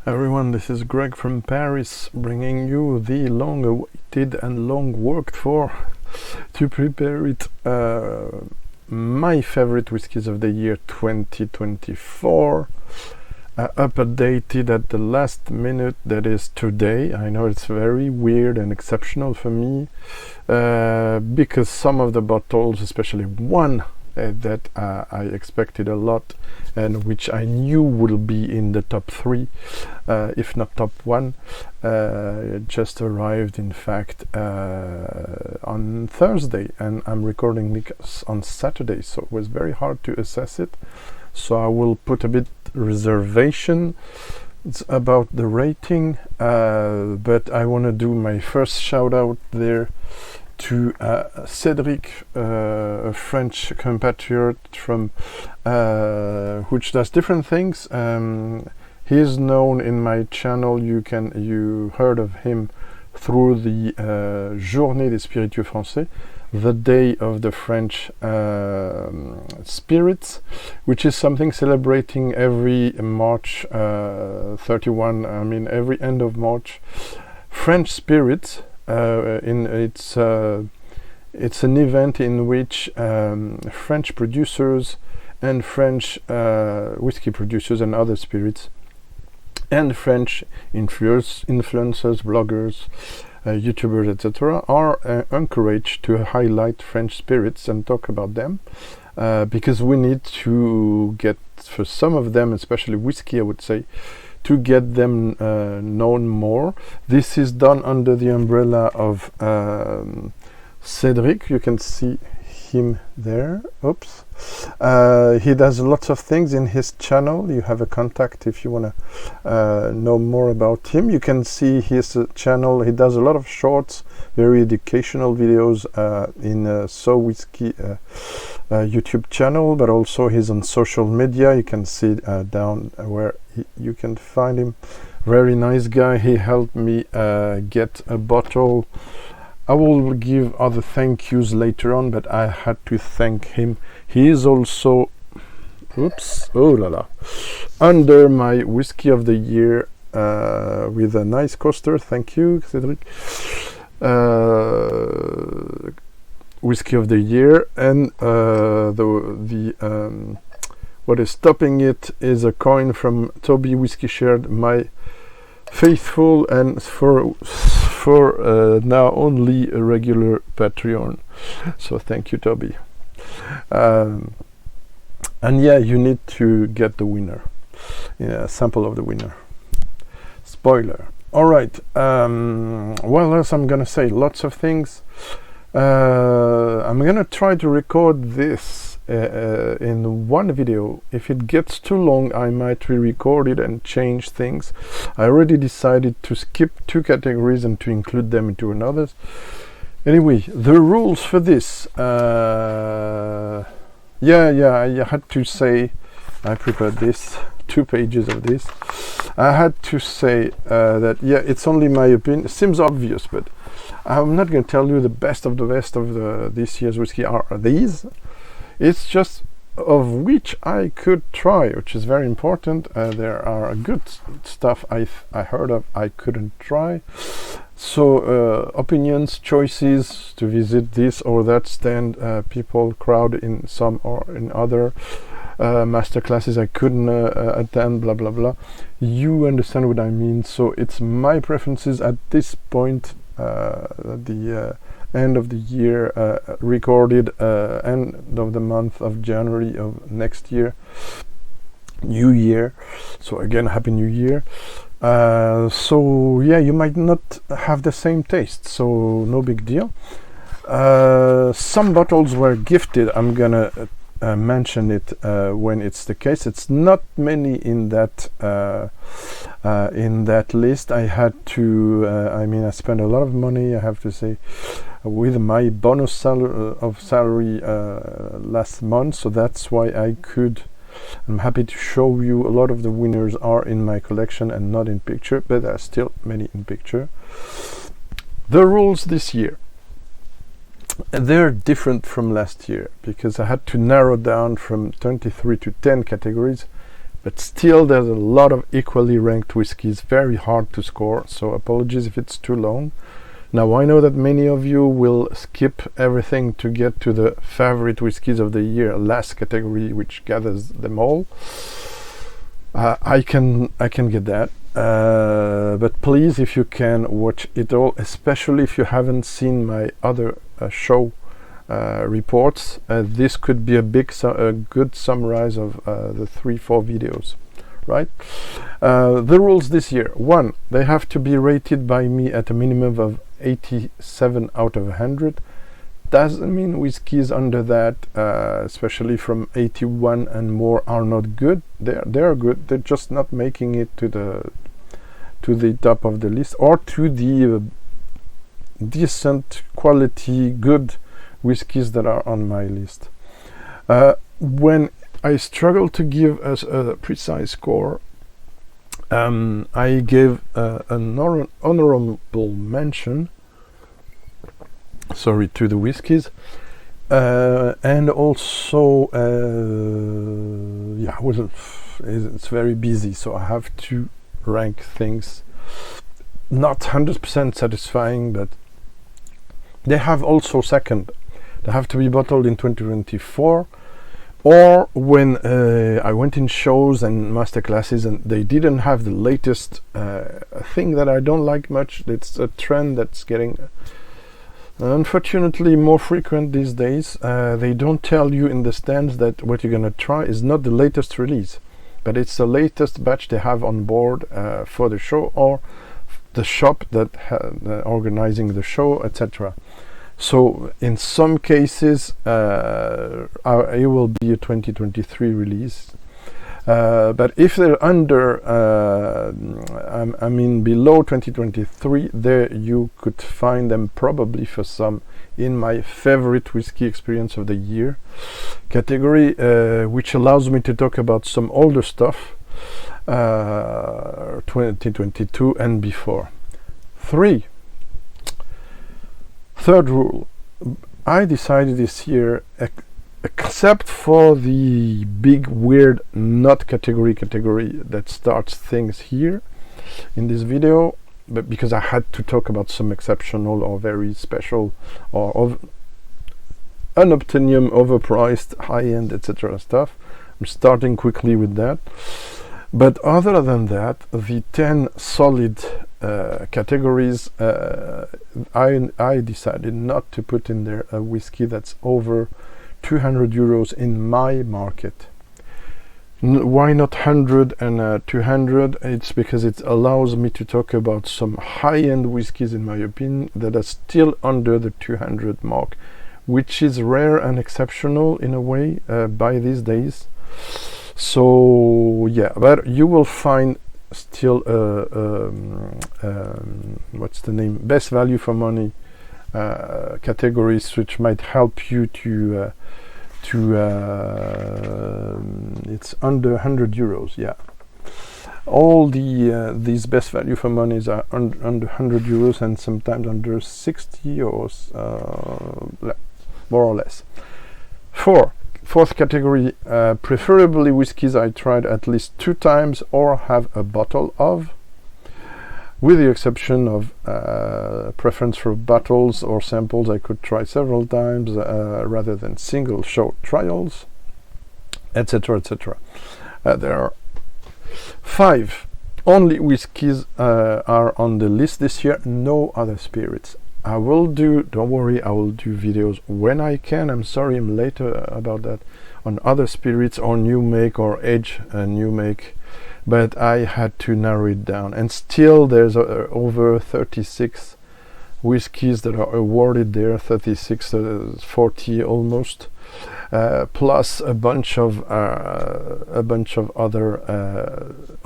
Everyone, this is Greg from Paris, bringing you the long-awaited and long-worked for to prepare it. My favorite whiskies of the year 2024, updated at the last minute, that is today. I know it's very weird and exceptional for me, because some of the bottles, especially one that I expected a lot and which I knew will be in the top 3, if not top 1, just arrived in fact on Thursday, and I'm recording this on Saturday, so it was very hard to assess it. So I will put a bit reservation about the rating, but I want to do my first shout out there to Cedric, a French compatriot from which does different things. He is known in my channel. You heard of him through the Journée des Spiritueux Français, the day of the French spirits, which is something celebrating every March 31. I mean every end of March, French spirits. It's an event in which French producers and French whiskey producers and other spirits and French influencers, bloggers, YouTubers, etc. are encouraged to highlight French spirits and talk about them, because we need to get, for some of them, especially whiskey, I would say, to get them known more. This is done under the umbrella of Cedric. You can see him there. Oops. He does lots of things in his channel. You have a contact if you want to know more about him. You can see his channel. He does a lot of shorts, very educational videos in So Whiskey YouTube channel, but also he's on social media. You can see down where you can find him. Very nice guy. He helped me get a bottle. I will give other thank yous later on, but I had to thank him. He is also, under my Whiskey of the Year with a nice coaster. Thank you, Cedric. Whiskey of the Year, and what is topping it is a coin from Toby Whiskey Shared, my faithful and for now only a regular Patreon. So thank you, Toby. And yeah, you need to get the winner. Yeah, a sample of the winner. Spoiler. All right. What else I'm gonna say? Lots of things. I'm gonna try to record this in one video. If it gets too long, I might re-record it and change things. I already decided to skip 2 categories and to include them into another. Anyway, the rules for this. I had to say, I prepared this, 2 pages of this. I had to say that, yeah, it's only my opinion. It seems obvious, but I'm not going to tell you the best of this year's whiskey are these. It's just of which I could try, which is very important. There are good stuff I heard of I couldn't try. So opinions, choices to visit this or that stand, people crowd in some or in other master classes I couldn't attend, blah blah blah. You understand what I mean. So it's my preferences at this point. The end of the year, recorded end of the month of January of next year, New Year. So again, Happy New Year. So yeah, you might not have the same taste, so no big deal. Some bottles were gifted. I'm gonna mention it when it's the case. It's not many in that list. I had to I spent a lot of money, I have to say, with my bonus salary last month, so that's why I'm happy to show you a lot of the winners are in my collection and not in picture, but there are still many in picture. The rules this year, they're different from last year because I had to narrow down from 23 to 10 categories, but still there's a lot of equally ranked whiskies, very hard to score, so apologies if it's too long. Now I know that many of you will skip everything to get to the favorite whiskies of the year, last category, which gathers them all. I can get that, but please, if you can, watch it all, especially if you haven't seen my other show reports. This could be a good summarize of the 3-4 videos, right? The rules this year: 1, they have to be rated by me at a minimum of 87 out of 100. Doesn't mean whiskeys under that, especially from 81 and more, are not good. They're good. They're just not making it to the top of the list, or to the decent quality good whiskies that are on my list. When I struggle to give us a precise score, I gave an honorable mention, to the whiskies, and also it's very busy, so I have to rank things. Not 100% satisfying, but they have also they have to be bottled in 2024, or when I went in shows and master classes and they didn't have the latest thing that I don't like much. It's a trend that's getting unfortunately more frequent these days. They don't tell you in the stands that what you're gonna try is not the latest release, but it's the latest batch they have on board for the show, or the shop that organizing the show, etc. So in some cases it will be a 2023 release, but if they're under below 2023, there you could find them probably for some in my favorite whiskey experience of the year category, which allows me to talk about some older stuff, 2022 and before. Third rule, I decided this year, except for the big weird not category that starts things here in this video, but because I had to talk about some exceptional or very special or Unobtainium, overpriced, high-end, etc. stuff, I'm starting quickly with that. But other than that, the 10 solid categories, I decided not to put in there a whiskey that's over 200 euros in my market. Why not 100 and 200? It's because it allows me to talk about some high-end whiskies, in my opinion, that are still under the 200 mark, which is rare and exceptional in a way by these days. So yeah, but you will find still what's the name, best value for money categories, which might help you to it's under 100 euros. Yeah, all these best value for monies are under 100 euros and sometimes under 60 or more or less. Fourth category, preferably whiskies I tried at least 2 times or have a bottle of, with the exception of preference for bottles or samples I could try several times rather than single short trials, etc. etc. There are 5 only whiskies are on the list this year, no other spirits. I will do, don't worry, I will do videos when I can. I'm sorry I'm later about that, on other spirits or new make or age new make, but I had to narrow it down. And still there's over 36 whiskies that are awarded there, 36, 40 almost, plus a bunch of other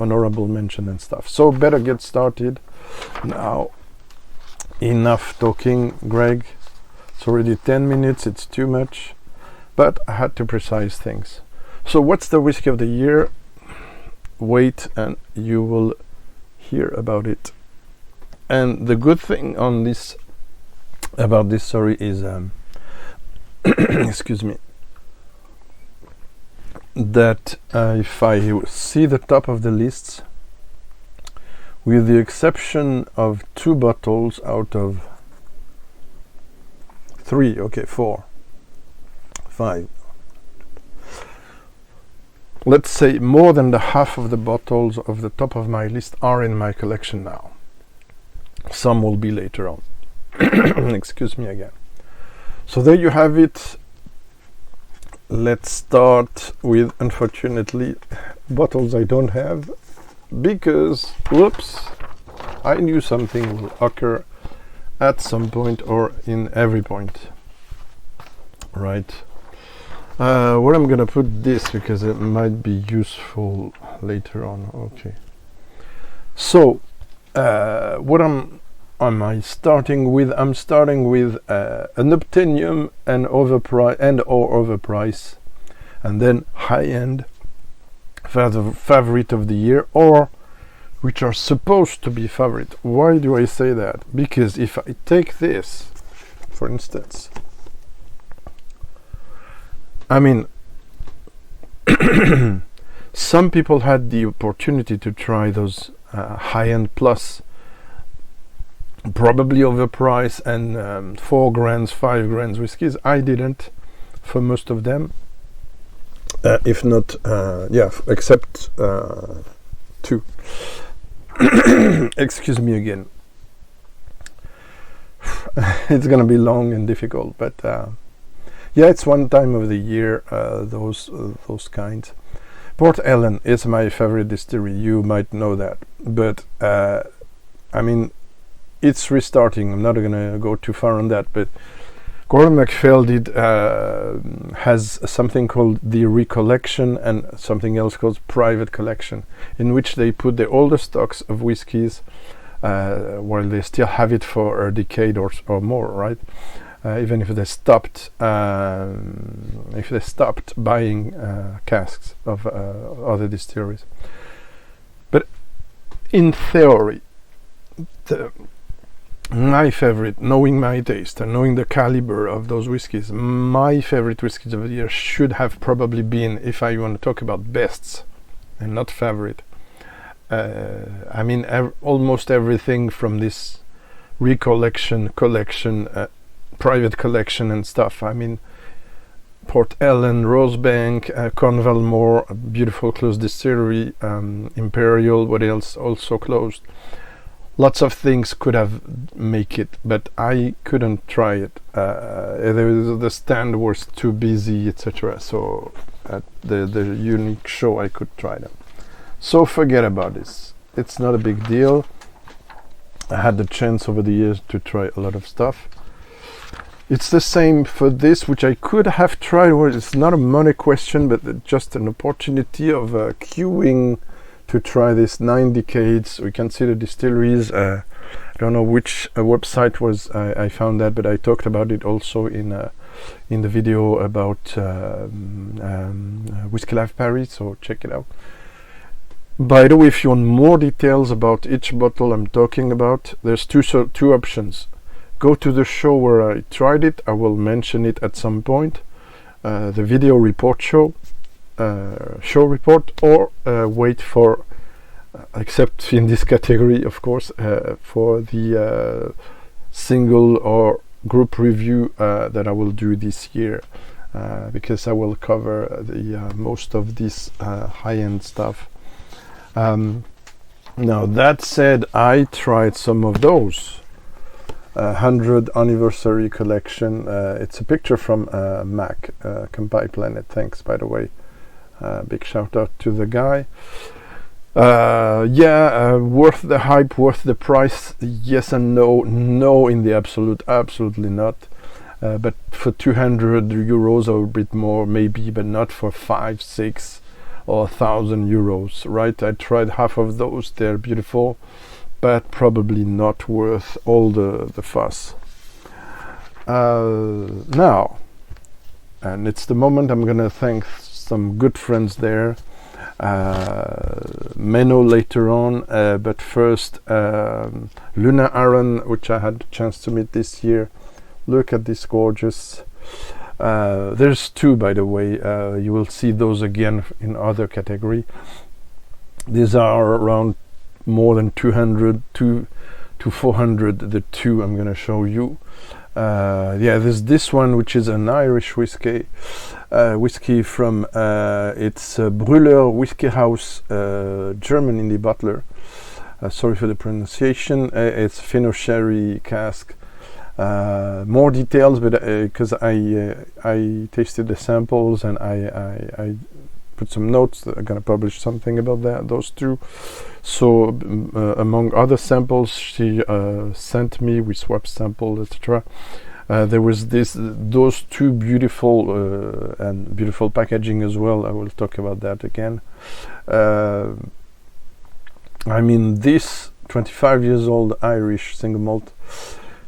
honorable mention and stuff. So better get started now. Enough talking, Greg. It's already 10 minutes, it's too much, but I had to precise things. So what's the whiskey of the year? Wait and you will hear about it. And the good thing on this, about this, is excuse me, that if I see the top of the lists, with the exception of 2 bottles out of 3, okay, 4, 5, let's say more than the half of the bottles of the top of my list are in my collection now. Some will be later on. Excuse me again. So there you have it. Let's start with, unfortunately, bottles I don't have, because, whoops, I knew something will occur at some point or in every point. Right. Where I'm gonna put this, because it might be useful later on. Okay. So, what am I starting with? I'm starting with Unobtainium and overprice, and then high-end favorite of the year, or which are supposed to be favorite. Why do I say that? Because if I take this, for instance, I mean, some people had the opportunity to try those high-end plus, probably overpriced, and 4 grams, 5 grams whiskies. I didn't, for most of them. If not, except 2. Excuse me again. It's gonna be long and difficult, but yeah, it's one time of the year. Those kinds. Port Ellen is my favorite distillery. You might know that, but I mean, it's restarting. I'm not gonna go too far on that, but Gordon MacPhail has something called the Recollection and something else called Private Collection, in which they put the older stocks of whiskies while they still have it for a decade or more, right? Even if they stopped buying casks of other distilleries. But in theory, my favorite, knowing my taste and knowing the caliber of those whiskies, my favorite whiskies of the year should have probably been, if I want to talk about bests and not favorite, I mean almost everything from this Recollection, collection, private collection and stuff. I mean, Port Ellen, Rosebank, Cornwall, beautiful closed distillery, Imperial, what else, also closed. Lots of things could have make it, but I couldn't try it. The stand was too busy, etc. So at the unique show I could try them. So forget about this. It's not a big deal. I had the chance over the years to try a lot of stuff. It's the same for this, which I could have tried. Well, it's not a money question, but just an opportunity of queuing to try this 9 decades. We can see the distilleries. I don't know which website was I found that, but I talked about it also in the video about Whiskey Life Paris, so check it out. By the way, if you want more details about each bottle I'm talking about, there's two options. Go to the show where I tried it. I will mention it at some point. The video report show report, or wait for, except in this category of course, for the single or group review that I will do this year, because I will cover the most of this high-end stuff. Now that said, I tried some of those 100 anniversary collection. It's a picture from Mac, Campai Planet. Thanks, by the way. Big shout out to the guy. Worth the hype, worth the price? Yes and no. No in the absolute, absolutely not. But for 200 euros or a bit more, maybe, but not for 5, 6 or 1,000 euros, right? I tried half of those. They're beautiful, but probably not worth all the fuss. Now, and it's the moment I'm gonna thank some good friends there. Menno later on, but first Luna Aaron, which I had a chance to meet this year. Look at this gorgeous There's two, by the way. You will see those again in other category. These are around more than 200 to 400. The two I'm going to show you. Yeah, there's this one, which is an Irish whiskey from it's Brüller Whiskey House, German indie bottler. Sorry for the pronunciation. It's Fino Sherry cask. More details, but because I tasted the samples and I put some notes that I'm gonna publish something about those two. So among other samples she sent me, we swapped samples, etc. There was those two beautiful and beautiful packaging as well. I will talk about that again. I mean, this 25 years old Irish single malt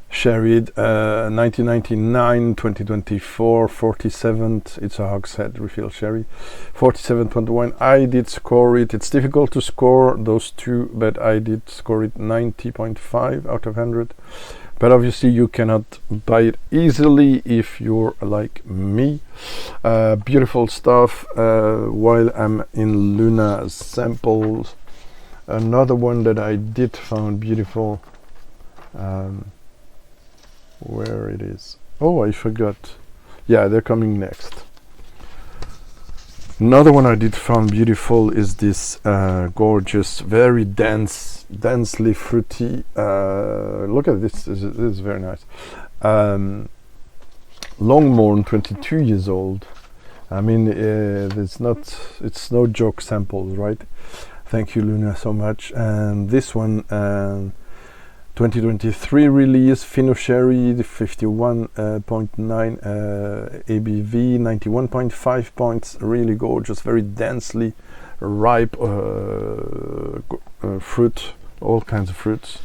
sherried 1999, 2024, 47th. It's a hogshead refill sherry, 47.1. I did score it. It's difficult to score those two, but I did score it 90.5 out of 100. But obviously you cannot buy it easily if you're like me. Beautiful stuff. While I'm in Luna's samples, another one that I did found beautiful. Where it is? Oh, I forgot. Yeah, they're coming next. Another one I did found beautiful is this gorgeous, very densely fruity. Look at this. This is very nice. Longmorn, 22 years old. I mean, it's no joke samples, right? Thank you, Luna, so much. And this one, 2023 release, Fino Sherry, 51.9 ABV, 91.5 points, really gorgeous, very densely ripe fruit, all kinds of fruits.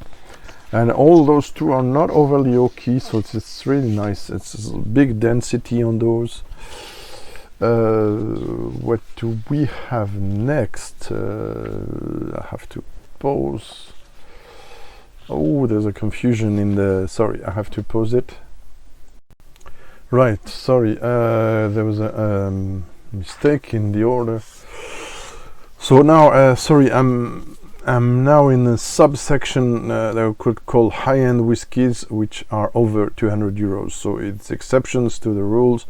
And all those two are not overly oaky, so it's really nice. It's big density on those. What do we have next? I have to pause. Oh, there's a confusion in the... Sorry, I have to pause it. Right, sorry, there was a mistake in the order. So now, sorry, I'm now in a subsection that I could call high-end whiskies, which are over 200 euros. So it's exceptions to the rules.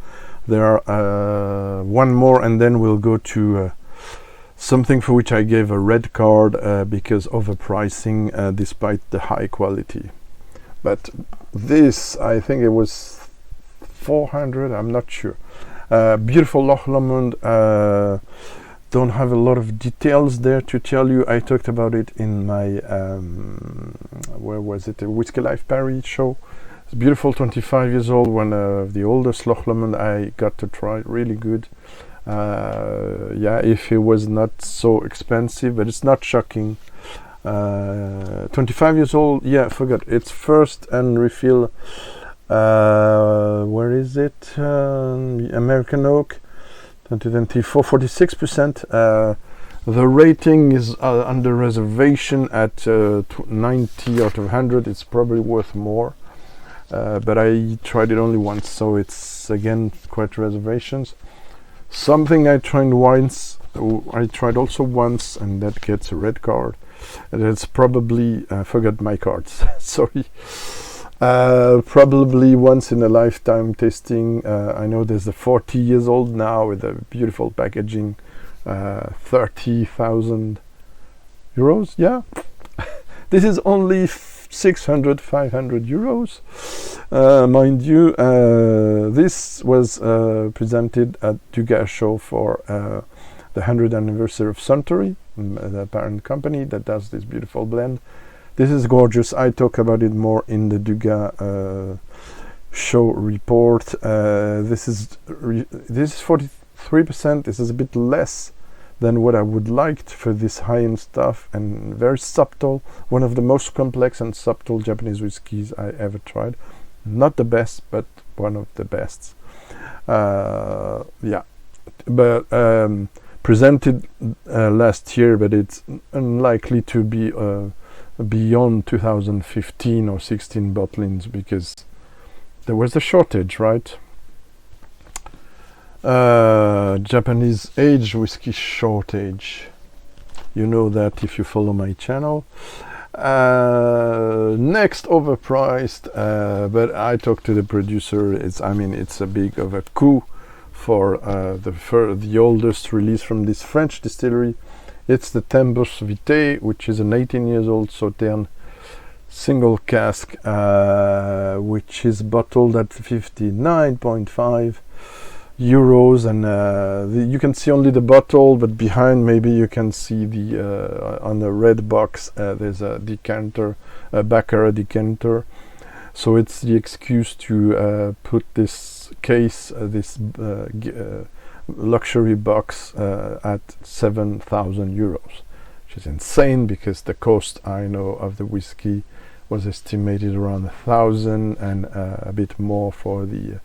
There are one more, and then we'll go to something for which I gave a red card because overpricing despite the high quality. But this, I think it was 400, I'm not sure. Beautiful Loch Lomond. Don't have a lot of details there to tell you. I talked about it in my where was it, a Whiskey Life Paris show. It's beautiful, 25 years old, one of the oldest Loch Lomond I got to try. Really good. Yeah, if it was not so expensive, but it's not shocking. 25 years old, yeah, I forgot. It's first and refill. Where is it? American Oak, 2024, 46%. The rating is under reservation at 90 out of 100. It's probably worth more. But I tried it only once, so it's again quite reservations. Something I tried also once, and that gets a red card. And it's probably, I forgot my cards, sorry. Probably once in a lifetime tasting. I know there's a 40 years old now with a beautiful packaging, 30,000 euros, yeah. This is only 600, 500 euros. Mind you, this was presented at Dugas show for the 100th anniversary of Suntory, the parent company that does this beautiful blend. This is gorgeous. I talk about it more in the Dugas show report. This is 43%. This is a bit less than what I would like for this high-end stuff, and very subtle. One of the most complex and subtle Japanese whiskies I ever tried. Not the best, but one of the best. Yeah, but presented last year, but it's unlikely to be beyond 2015 or 16 bottlings because there was a shortage, right? Japanese aged whiskey shortage. You know that if you follow my channel. Next, overpriced, but I talked to the producer. It's a big of a coup for the oldest release from this French distillery. It's the Tembus Vitae, which is an 18 years old Sauterne single cask, which is bottled at 59.5 euros, and you can see only the bottle, but behind maybe you can see the on the red box there's a decanter, a Baccarat decanter. So it's the excuse to put this case, this luxury box at 7,000 euros, which is insane, because the cost, I know, of the whiskey was estimated around 1,000 and a bit more for the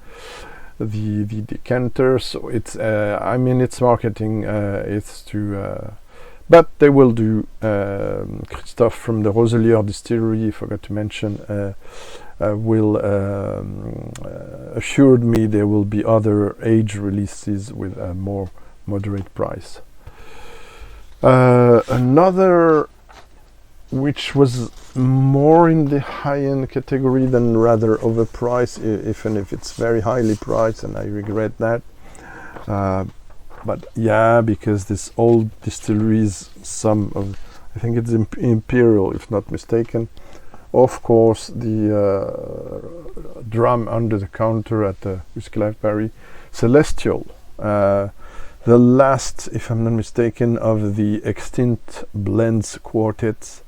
decanter. So it's it's marketing, it's to but they will do. Christophe from the Roselier distillery, forgot to mention, will assured me there will be other age releases with a more moderate price. Another which was more in the high-end category than rather overpriced, even if it's very highly priced, and I regret that. But yeah, because this old distilleries, some of, I think it's Imperial, if not mistaken. Of course, the drum under the counter at the Whisky Life Paris, Celestial. The last, if I'm not mistaken, of the extinct blends quartets.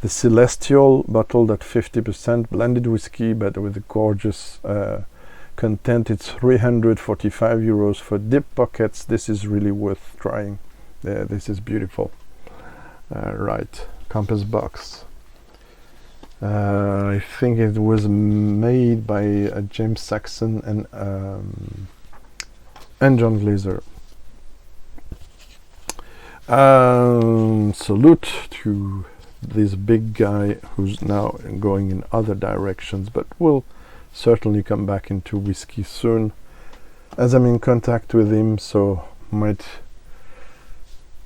The Celestial, bottled at 50% blended whiskey, but with a gorgeous content. It's 345 euros for deep pockets. This is really worth trying. This is beautiful. Right, Compass box. I think it was made by James Saxon and John Glazer. Salute to this big guy who's now going in other directions, but will certainly come back into whiskey soon, as I'm in contact with him, so might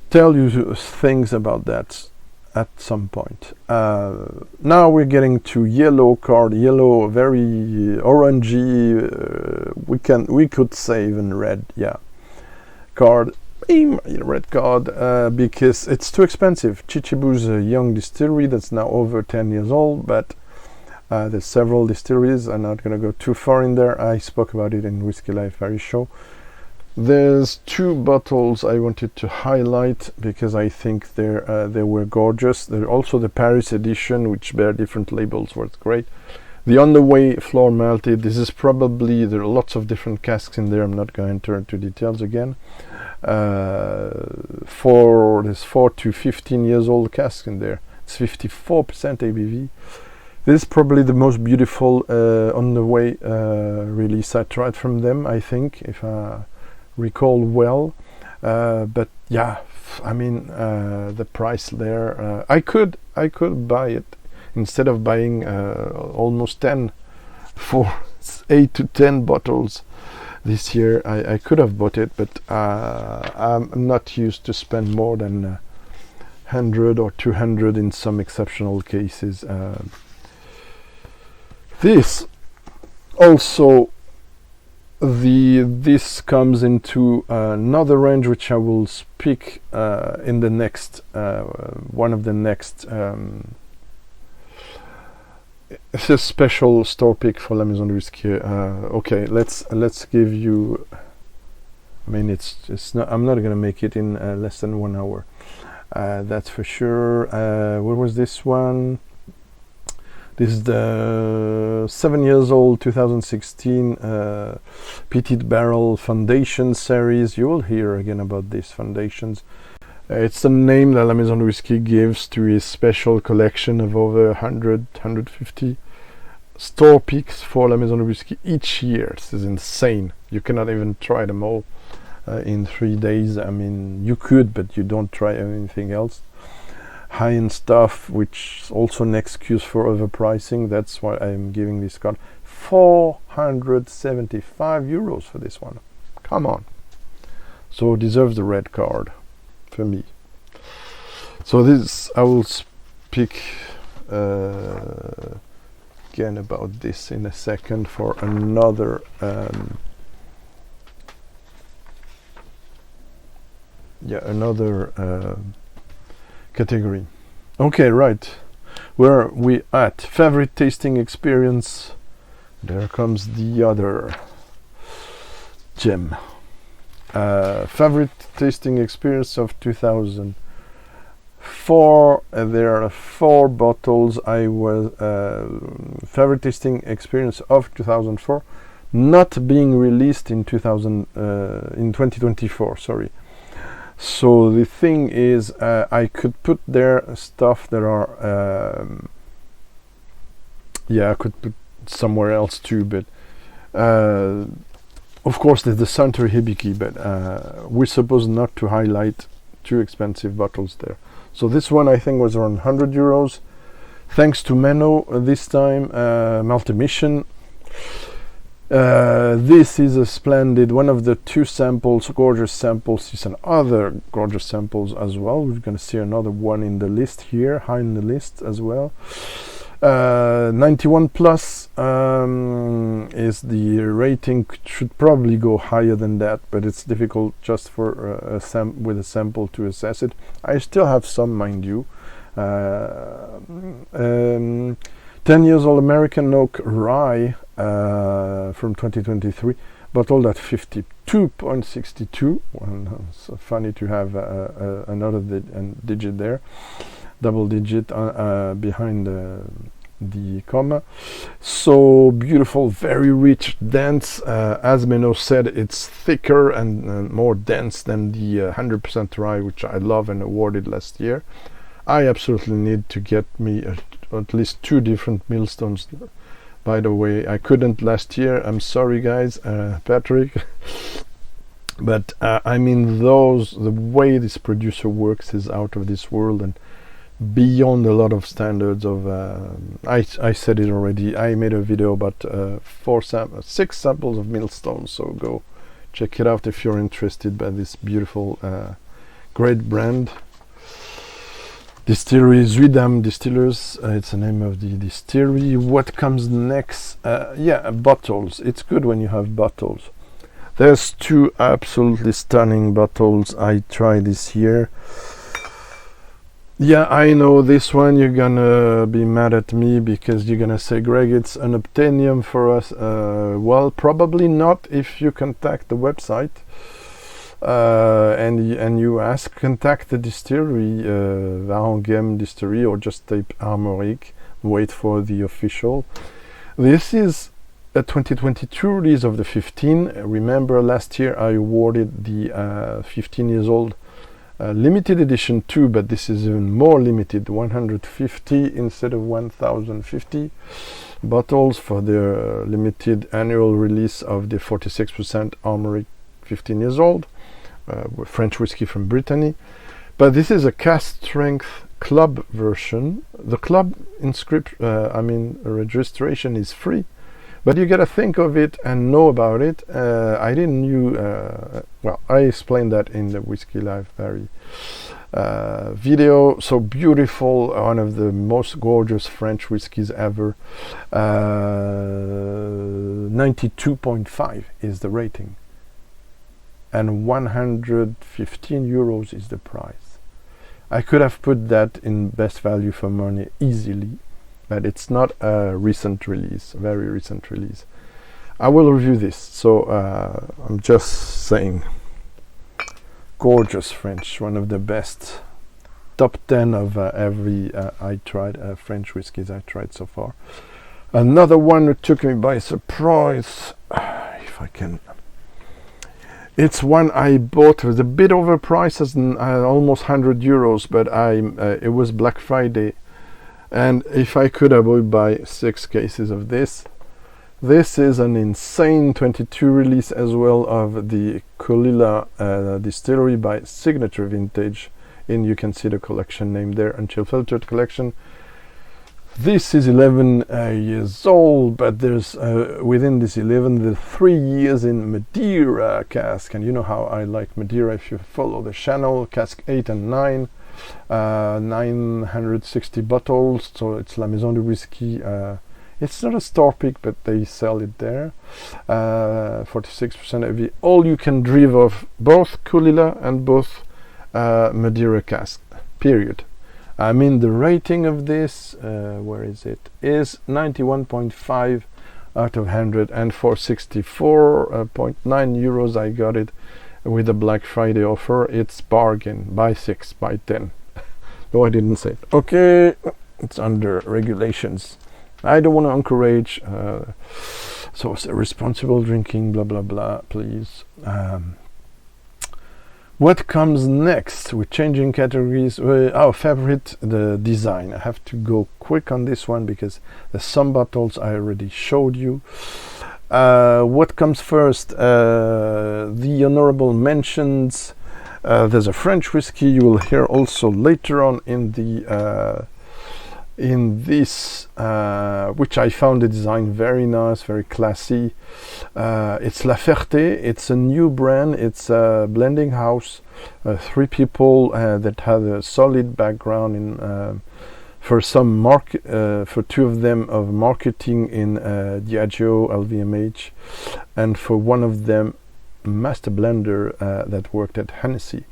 tell you things about that at some point. Now we're getting to yellow card, yellow, very orangey, we could say even red, yeah, card. Red card, because it's too expensive. Chichibu's a young distillery that's now over 10 years old, but there's several distilleries. I'm not going to go too far in there. I spoke about it in Whisky Life Paris show. There's two bottles I wanted to highlight because I think they were gorgeous. There's also the Paris edition, which bear different labels, where it's great. The On the Way floor malted. This is probably, there are lots of different casks in there. I'm not going to enter into details again. For this 4 to 15 years old cask in there, it's 54% ABV. This is probably the most beautiful On the Way release I tried from them, I think, if I recall well. But yeah, I mean, the price there, I could buy it instead of buying almost 10 for 8 to 10 bottles. This year I could have bought it, but I'm not used to spend more than 100 or 200 in some exceptional cases. This also, this comes into another range which I will speak in the next one of the next. It's a special store pick for La Maison de Whisky. Okay, let's give you. I mean, it's not. I'm not gonna make it in less than 1 hour. That's for sure. Where was this one? This is the 7 years old 2016 Petite Barrel Foundation series. You will hear again about these foundations. It's the name that La Maison de Whisky gives to his special collection of over 150 store picks for La Maison de Whisky each year. This is insane. You cannot even try them all in 3 days. I mean, you could, but you don't try anything else. High-end stuff, which is also an excuse for overpricing. That's why I'm giving this card 475 euros for this one. Come on. so deserves the red card for me. So this, I will speak again about this in a second for another category. Okay, right, where are we at? Favorite tasting experience. There comes the other gem. Favorite tasting experience of 2004. There are 4 bottles. I was favorite tasting experience of 2004, not being released in 2024. Sorry. So the thing is, I could put there stuff that are I could put somewhere else too, but of course there's the Santer Hibiki, but we're supposed not to highlight too expensive bottles there. So this one I think was around 100 euros, thanks to Menno this time, Multi-Mission. This is a splendid, one of the 2 samples, gorgeous samples. Is some other gorgeous samples as well. We're going to see another one in the list here, high in the list as well. 91 plus is the rating. Should probably go higher than that, but it's difficult just for with a sample to assess it. I still have some, mind you. 10 years old American oak rye from 2023, bottled at 52.62. Well, it's funny to have another digit there, double digit behind the comma. So beautiful, very rich, dense. As Menno said, it's thicker and more dense than the 100% rye, which I love and awarded last year. I absolutely need to get me at least 2 different millstones. By the way, I couldn't last year. I'm sorry, guys, Patrick. But I mean, the way this producer works is out of this world and beyond a lot of standards of. I said it already. I made a video about 6 samples of millstones. So go check it out if you're interested by this beautiful, great brand. Distillery Zuidam Distillers, it's the name of the distillery. What comes next? Bottles. It's good when you have bottles. There's 2 absolutely stunning bottles I tried this year. Yeah, I know this one. You're gonna be mad at me because you're gonna say, Greg, it's Unobtainium for us. Well, probably not if you contact the website. And you contact the distillery, Varangem Distillery, or just type Armorique, wait for the official. This is a 2022 release of the 15. Remember last year I awarded the 15 years old limited edition too, but this is even more limited, 150 instead of 1050 bottles for the limited annual release of the 46% Armorique 15 years old. French whiskey from Brittany, but this is a cask strength club version. The club registration is free, but you gotta think of it and know about it. I didn't knew. Well, I explained that in the Whiskey Live video. So beautiful, one of the most gorgeous French whiskies ever. 92.5 is the rating. And 115 euros is the price. I could have put that in best value for money easily, but it's not a recent release, a very recent release. I will review this, so I'm just saying. Gorgeous French, one of the best, top 10 of every French whiskies I tried so far. Another one that took me by surprise, if I can. It's one I bought. It was a bit overpriced, almost 100 euros, but it was Black Friday, and if I could, I would buy 6 cases of this. This is an insane 22 release as well of the Colilla Distillery by Signature Vintage. And you can see the collection name there, Unchill Filtered Collection. This is 11 years old, but there's within this 11 the 3 years in Madeira cask, and you know how I like Madeira if you follow the channel. Cask 8 and 9, 960 bottles, so it's La Maison du Whisky. It's not a store pick, but they sell it there. 46% heavy, all you can drink of both Kulila and both Madeira cask, period. I mean, the rating of this, where is it, is 91.5 out of 100, and for 64.9 euros I got it with a Black Friday offer. It's bargain, buy 6, buy 10. No, I didn't say it. Okay, it's under regulations. I don't want to encourage so responsible drinking, blah blah blah, please. What comes next? We're changing categories. Our favorite, the design. I have to go quick on this one because there's some bottles I already showed you. What comes first? The honorable mentions. There's a French whiskey you will hear also later on in the in this, which I found the design very nice, very classy. It's Laferté. It's a new brand. It's a blending house. 3 people that have a solid background in for some for 2 of them of marketing in Diageo, LVMH, and for one of them master blender that worked at Hennessy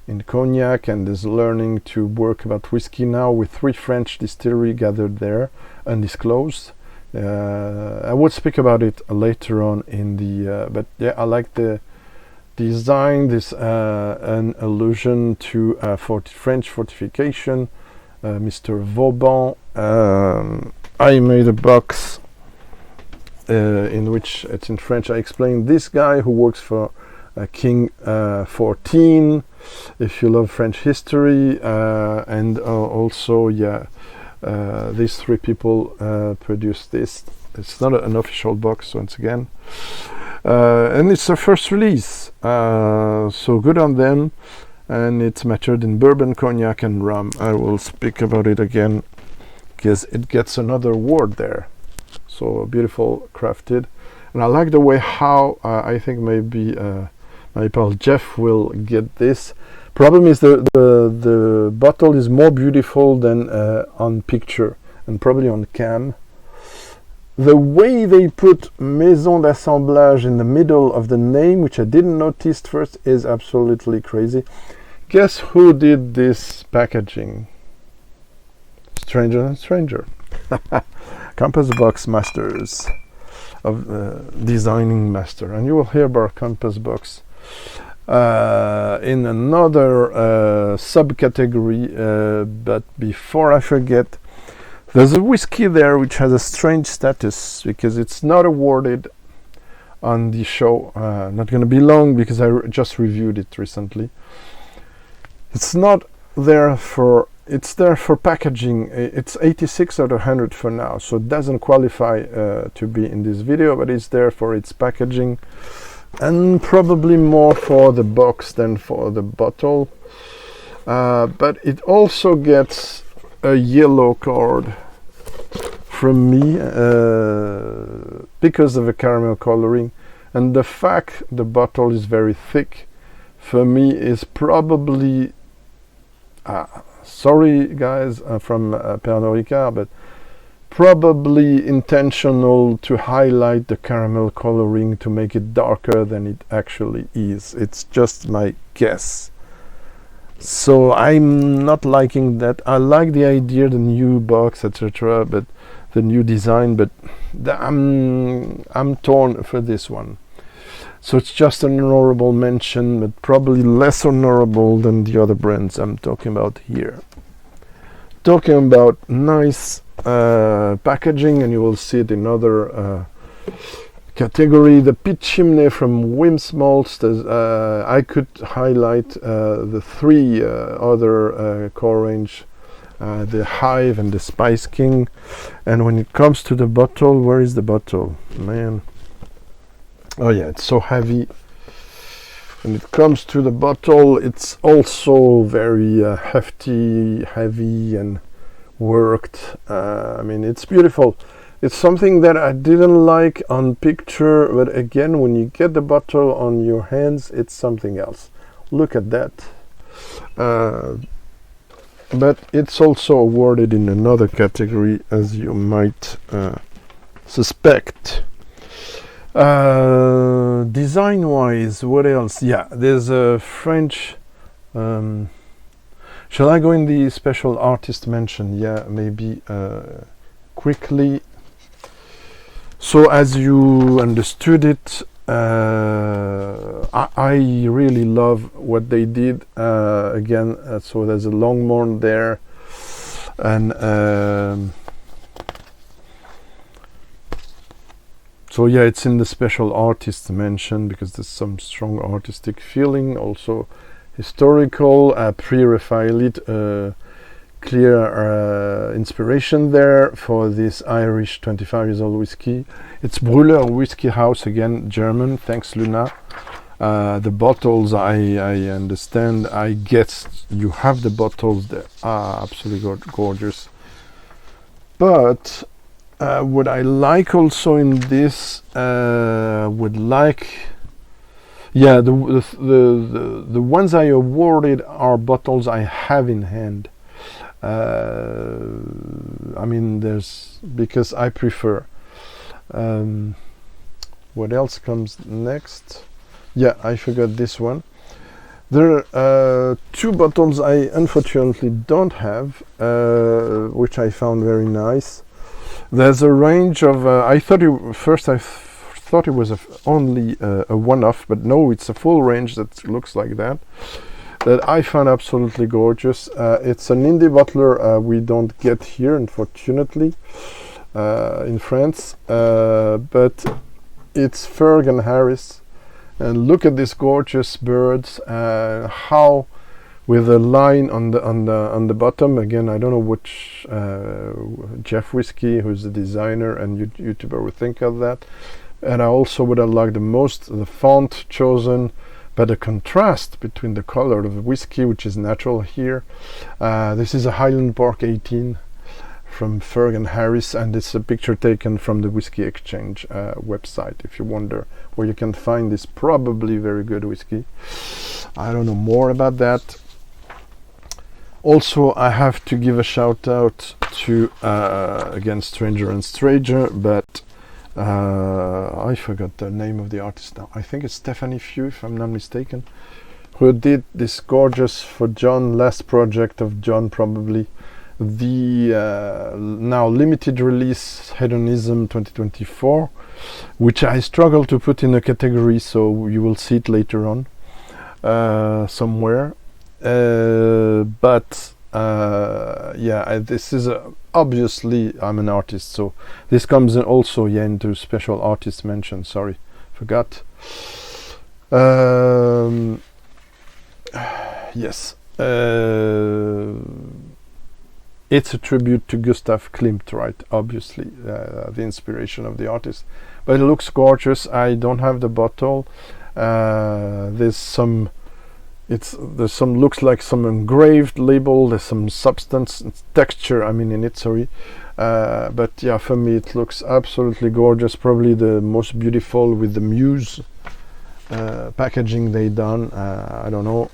in cognac, and is learning to work about whiskey now with 3 French distilleries gathered there, undisclosed. I would speak about it later on in the but yeah, I like the design. This an allusion to French fortification. Mr. Vauban. I made a box in which it's in French. I explained this guy who works for King 14. If you love French history, and also, yeah, these 3 people produced this. It's not an official box once again, and it's their first release, so good on them. And it's matured in bourbon, cognac and rum. I will speak about it again because it gets another award there. So beautiful, crafted, and I like the way how I think maybe my pal Jeff will get this. Problem is the bottle is more beautiful than on picture and probably on cam. The way they put Maison d'Assemblage in the middle of the name, which I didn't notice first, is absolutely crazy. Guess who did this packaging? Stranger than stranger. Compass Box Masters of designing master, and you will hear about Compass Box in another subcategory, but before I forget, there's a whiskey there which has a strange status because it's not awarded on the show. Not going to be long because I just reviewed it recently. It's not there for, it's there for packaging. It's 86 out of 100 for now, so it doesn't qualify to be in this video, but it's there for its packaging, and probably more for the box than for the bottle. But it also gets a yellow card from me because of the caramel coloring, and the fact the bottle is very thick for me is probably sorry guys from Pernod Ricard, but probably intentional to highlight the caramel coloring to make it darker than it actually is. It's just my guess. So I'm not liking that. I like the idea, the new box, etc., but the new design, but I'm torn for this one. So it's just an honorable mention, but probably less honorable than the other brands I'm talking about here. Talking about nice packaging, and you will see it in other category. The Pit Chimney from Wim's Malts. I could highlight the 3 other core range, the Hive and the Spice King. And when it comes to the bottle, where is the bottle? Man. Oh yeah, it's so heavy. When it comes to the bottle, it's also very hefty, heavy, and worked. I mean, it's beautiful. It's something that I didn't like on picture, but again, when you get the bottle on your hands, it's something else. Look at that. But it's also awarded in another category, as you might suspect. Design wise, what else? Yeah, there's a French. Shall I go in the special artist mention? Yeah, maybe quickly. So as you understood it, I really love what they did. Again, so there's a Longmorn there, and so yeah, it's in the special artist mention because there's some strong artistic feeling, also historical, pre-Raphaelite, clear inspiration there for this Irish 25 years old whiskey. It's Brüller Whiskey House, again German, thanks Luna. The bottles, I understand, I guess you have the bottles, they are absolutely gorgeous. But what I like also in this, would like, yeah, the ones I awarded are bottles I have in hand. I mean, there's, because I prefer. What else comes next? Yeah, I forgot this one. There are two bottles I unfortunately don't have, which I found very nice. There's a range of, I thought it was only a one-off, but no, it's a full range that looks like that I found absolutely gorgeous. It's an indie bottler we don't get here, unfortunately, in France, but it's Ferg and Harris. And look at these gorgeous birds, how with a line on the bottom. Again, I don't know which Jeff Whisky, who's the designer and YouTuber, would think of that. And I also would have liked the most the font chosen, but the contrast between the color of the whiskey, which is natural here. This is a Highland Park 18 from Ferg and Harris, and it's a picture taken from the Whiskey Exchange website. If you wonder where you can find this probably very good whiskey, I don't know more about that. Also, I have to give a shout out to again Stranger and Stranger, but I forgot the name of the artist now. I think it's Stephanie Few, if I'm not mistaken, who did this gorgeous, for John, last project of John probably, the now limited release Hedonism 2024, which I struggle to put in a category, so you will see it later on somewhere. But yeah, this is obviously I'm an artist, so this comes in also into special artist mention. Sorry, forgot. Yes, it's a tribute to Gustav Klimt, right? Obviously, the inspiration of the artist, but it looks gorgeous. I don't have the bottle. There's some looks like some engraved label. There's some substance, texture, I mean, in it, sorry. But yeah, for me it looks absolutely gorgeous. Probably the most beautiful with the Muse packaging they done. I don't know.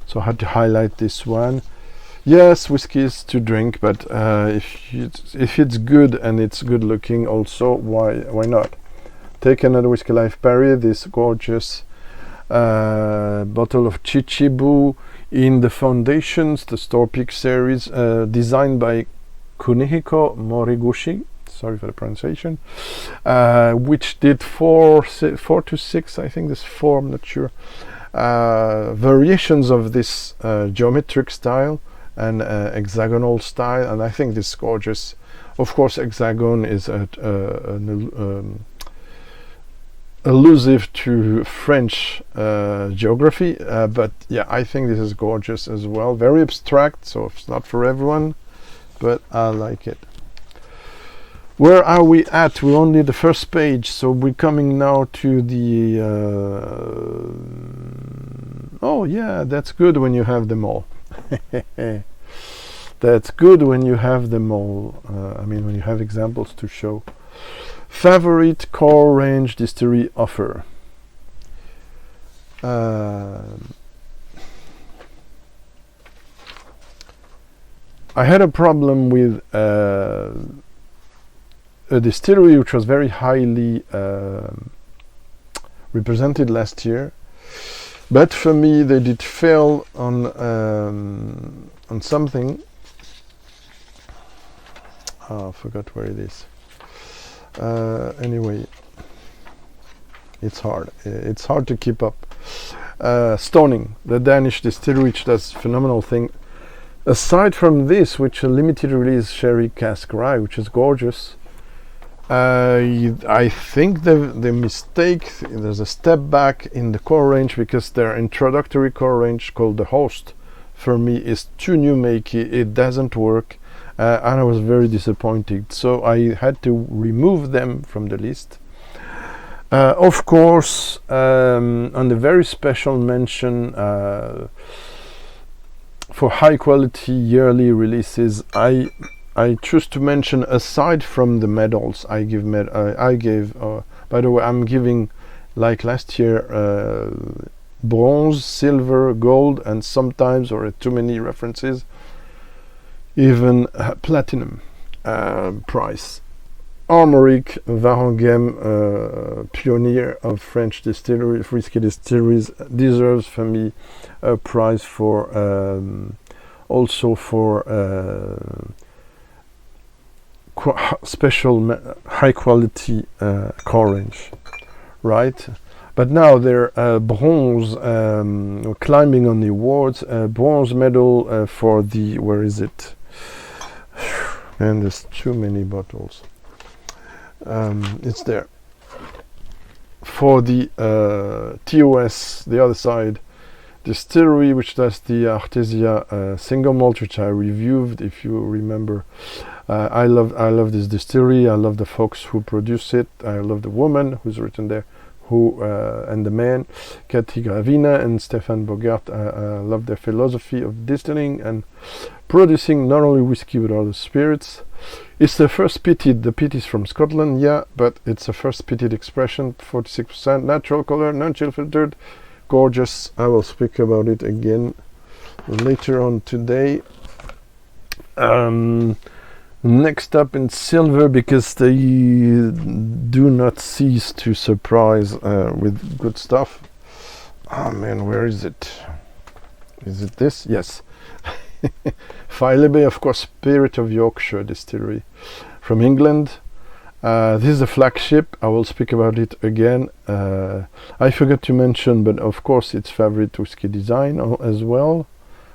So I had to highlight this one. Yes, whiskey is to drink, but if it's good and it's good looking also, why not? Take another Whiskey Life Paris, this gorgeous bottle of Chichibu in the Foundations, the Store Peak series, designed by Kunihiko Moriguchi, sorry for the pronunciation, which did four to six, I think there's four, I'm not sure, variations of this geometric style and hexagonal style, and I think this is gorgeous. Of course, hexagon is elusive to French geography, but yeah, I think this is gorgeous as well. Very abstract, so it's not for everyone, but I like it. Where are we at? We're only the first page, so we're coming now to the oh yeah, that's good when you have them all. That's good when you have them all. I mean, when you have examples to show. Favorite core range distillery offer. I had a problem with a distillery which was very highly represented last year, but for me they did fail on something. I forgot where it is. Anyway, it's hard to keep up. Stoning, the Danish distillery, which does phenomenal thing. Aside from this, which a limited release sherry cask rye, which is gorgeous, I think the mistake, there's a step back in the core range, because their introductory core range called the Host for me is too new makey. It doesn't work, and I was very disappointed, so I had to remove them from the list. Of course, on the very special mention for high quality yearly releases, I choose to mention, aside from the medals I gave, by the way, I'm giving, like last year, bronze, silver, gold, and sometimes, or too many references, even platinum prize. Armoric Varanghem, pioneer of French whiskey distilleries, deserves for me a prize for also for special high quality core range, right? But now they're bronze, climbing on the awards, bronze medal for the, where is it? And there's too many bottles. It's there for the TOS, the other side distillery, which does the Artesia single malt, which I reviewed, if you remember. I love this distillery. I love the folks who produce it. I love the woman who's written there, and the man, Cathy Gravina and Stefan Bogart. I love their philosophy of distilling and producing not only whiskey but other spirits. It's the first peated. The peat is from Scotland, yeah, but it's a first peated expression, 46% natural color, non-chill filtered, gorgeous. I will speak about it again later on today. Next up in silver, because they do not cease to surprise with good stuff. Oh man, where is it? Is it this? Yes. Fairlebe, of course, Spirit of Yorkshire distillery from England. This is a flagship. I will speak about it again. I forgot to mention, but of course it's favorite whiskey design as well.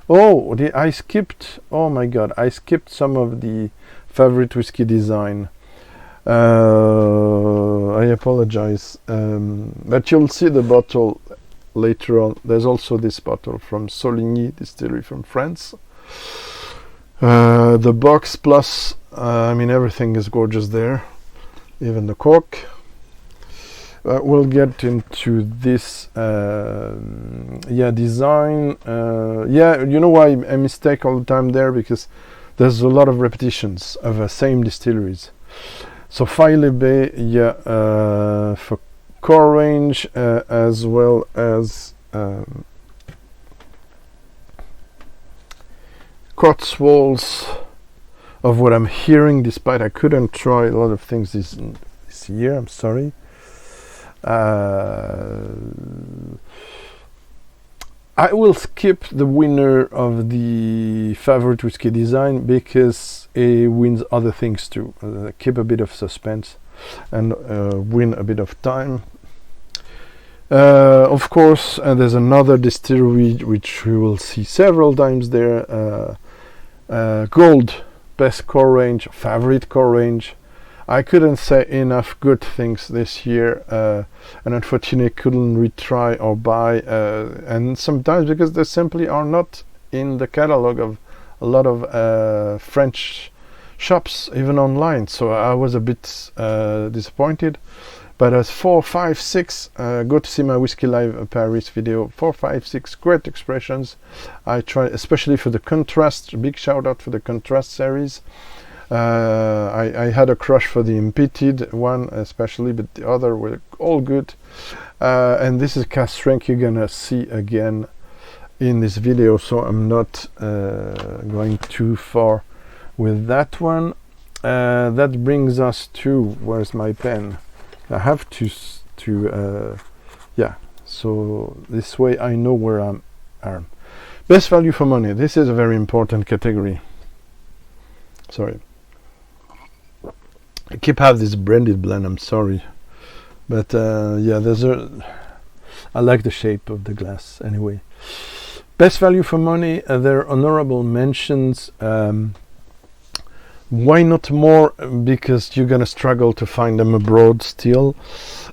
Oh, I skipped. Oh my god, I skipped some of the favorite whiskey design. I apologize, but you'll see the bottle later on. There's also this bottle from Soligny distillery from France. The box plus, I mean, everything is gorgeous there, even the cork. We'll get into this design. You know why I mistake all the time there, because there's a lot of repetitions of same distilleries. So Fairlebe, for core range, as well as Cotswolds, of what I'm hearing, despite I couldn't try a lot of things this year, I'm sorry. I will skip the winner of the favorite whiskey design, because it wins other things too. Keep a bit of suspense and win a bit of time. Of course, there's another distillery which we will see several times there. Gold, best core range, favorite core range. I couldn't say enough good things this year, and unfortunately couldn't retry or buy, and sometimes because they simply are not in the catalog of a lot of French shops, even online. So I was a bit disappointed. But as 4, 5, 6, go to see my Whiskey Live Paris video. 4, 5, 6 great expressions. I try, especially for the contrast. Big shout out for the contrast series. I had a crush for the Impeded one especially, but the other were all good. And this is cask strength you're gonna see again in this video, so I'm not going too far with that one. That brings us to, where's my pen? I have to yeah, so this way I know where I'm at. Best value for money. This is a very important category. Sorry, I keep having this branded blend, I'm sorry, but yeah, I like the shape of the glass anyway. Best value for money, there are honorable mentions. Why not more? Because you're gonna struggle to find them abroad still,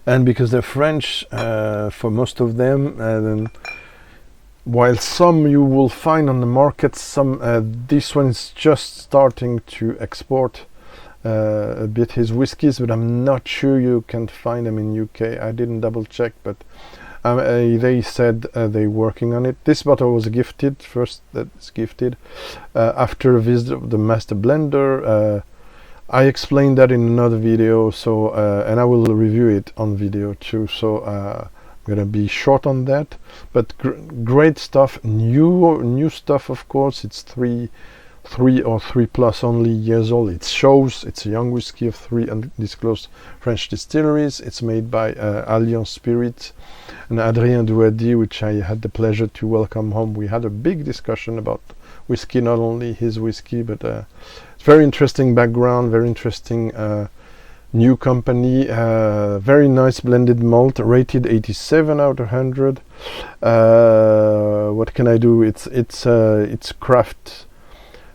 and because they're French for most of them. And while some you will find on the market, some this one is just starting to export a bit his whiskies, but I'm not sure you can find them in UK. I didn't double check, but they said they're working on it. This bottle was gifted, first that's gifted, after a visit of the master blender. I explained that in another video, so and I will review it on video too, so I'm gonna be short on that, but great stuff, new stuff, of course. It's 3 or 3+ only years old. It shows it's a young whiskey of 3 undisclosed French distilleries. It's made by Alliance Spirits and Adrien Douady, which I had the pleasure to welcome home. We had a big discussion about whiskey, not only his whiskey, but it's very interesting background, very interesting new company, very nice blended malt, rated 87 out of 100. What can I do? It's craft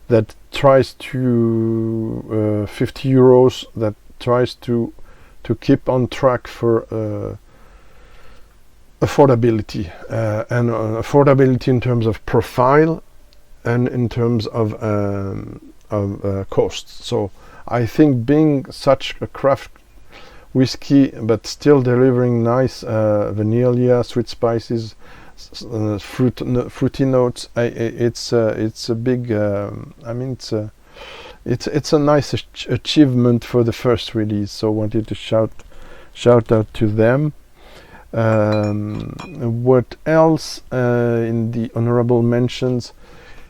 that tries to 50 euros, that tries to keep on track for affordability, and affordability in terms of profile and in terms of cost. So I think being such a craft whiskey but still delivering nice vanilla, sweet spices, fruity notes, it's a big I mean it's a nice achievement for the first release, so I wanted to shout out to them. What else in the honorable mentions?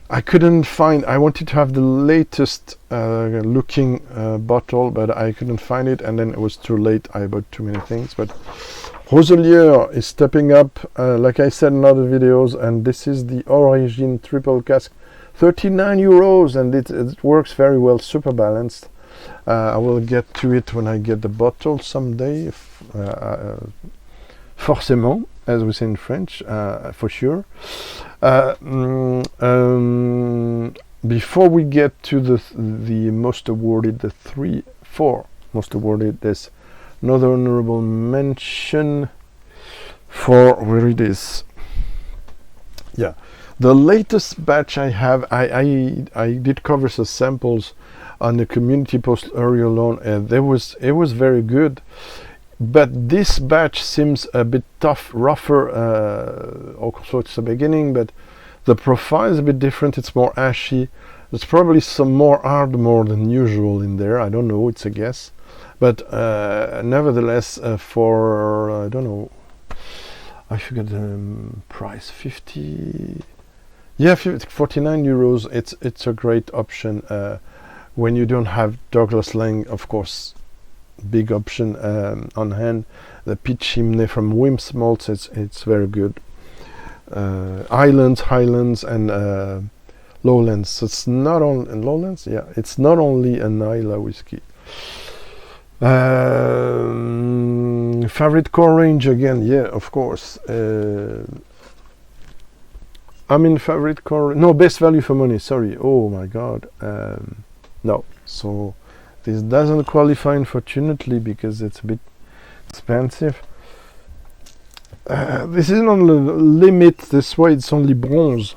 I couldn't find, I wanted to have the latest looking bottle, but I couldn't find it, and then it was too late. I bought too many things. But Roselier is stepping up, like I said in other videos, and this is the Origin triple cask, 39 euros, and it works very well, super balanced. I will get to it when I get the bottle someday, forcément, as we say in French, for sure. Before we get to the most awarded, the 4 most awarded, there's another honorable mention for, where it is, yeah, the latest batch I have. I did cover some samples on the community post earlier on, and it was very good. But this batch seems a bit tough, rougher, also it's the beginning, but the profile is a bit different. It's more ashy. There's probably some more Ardmore than usual in there. I don't know, it's a guess. But nevertheless, for, I don't know, I forget the price, 50, yeah, 49 euros. It's a great option when you don't have Douglas Lang, of course. Big option on hand. The peach chimney from Wim's Malts, it's very good. Highlands and Lowlands. So it's not on Lowlands, yeah. It's not only an Islay whiskey. Favorite core range again, yeah, of course. I mean, favorite core. No, best value for money. Sorry. Oh my God. No. So. This doesn't qualify, unfortunately, because it's a bit expensive. This isn't on the limit, this way it's only bronze.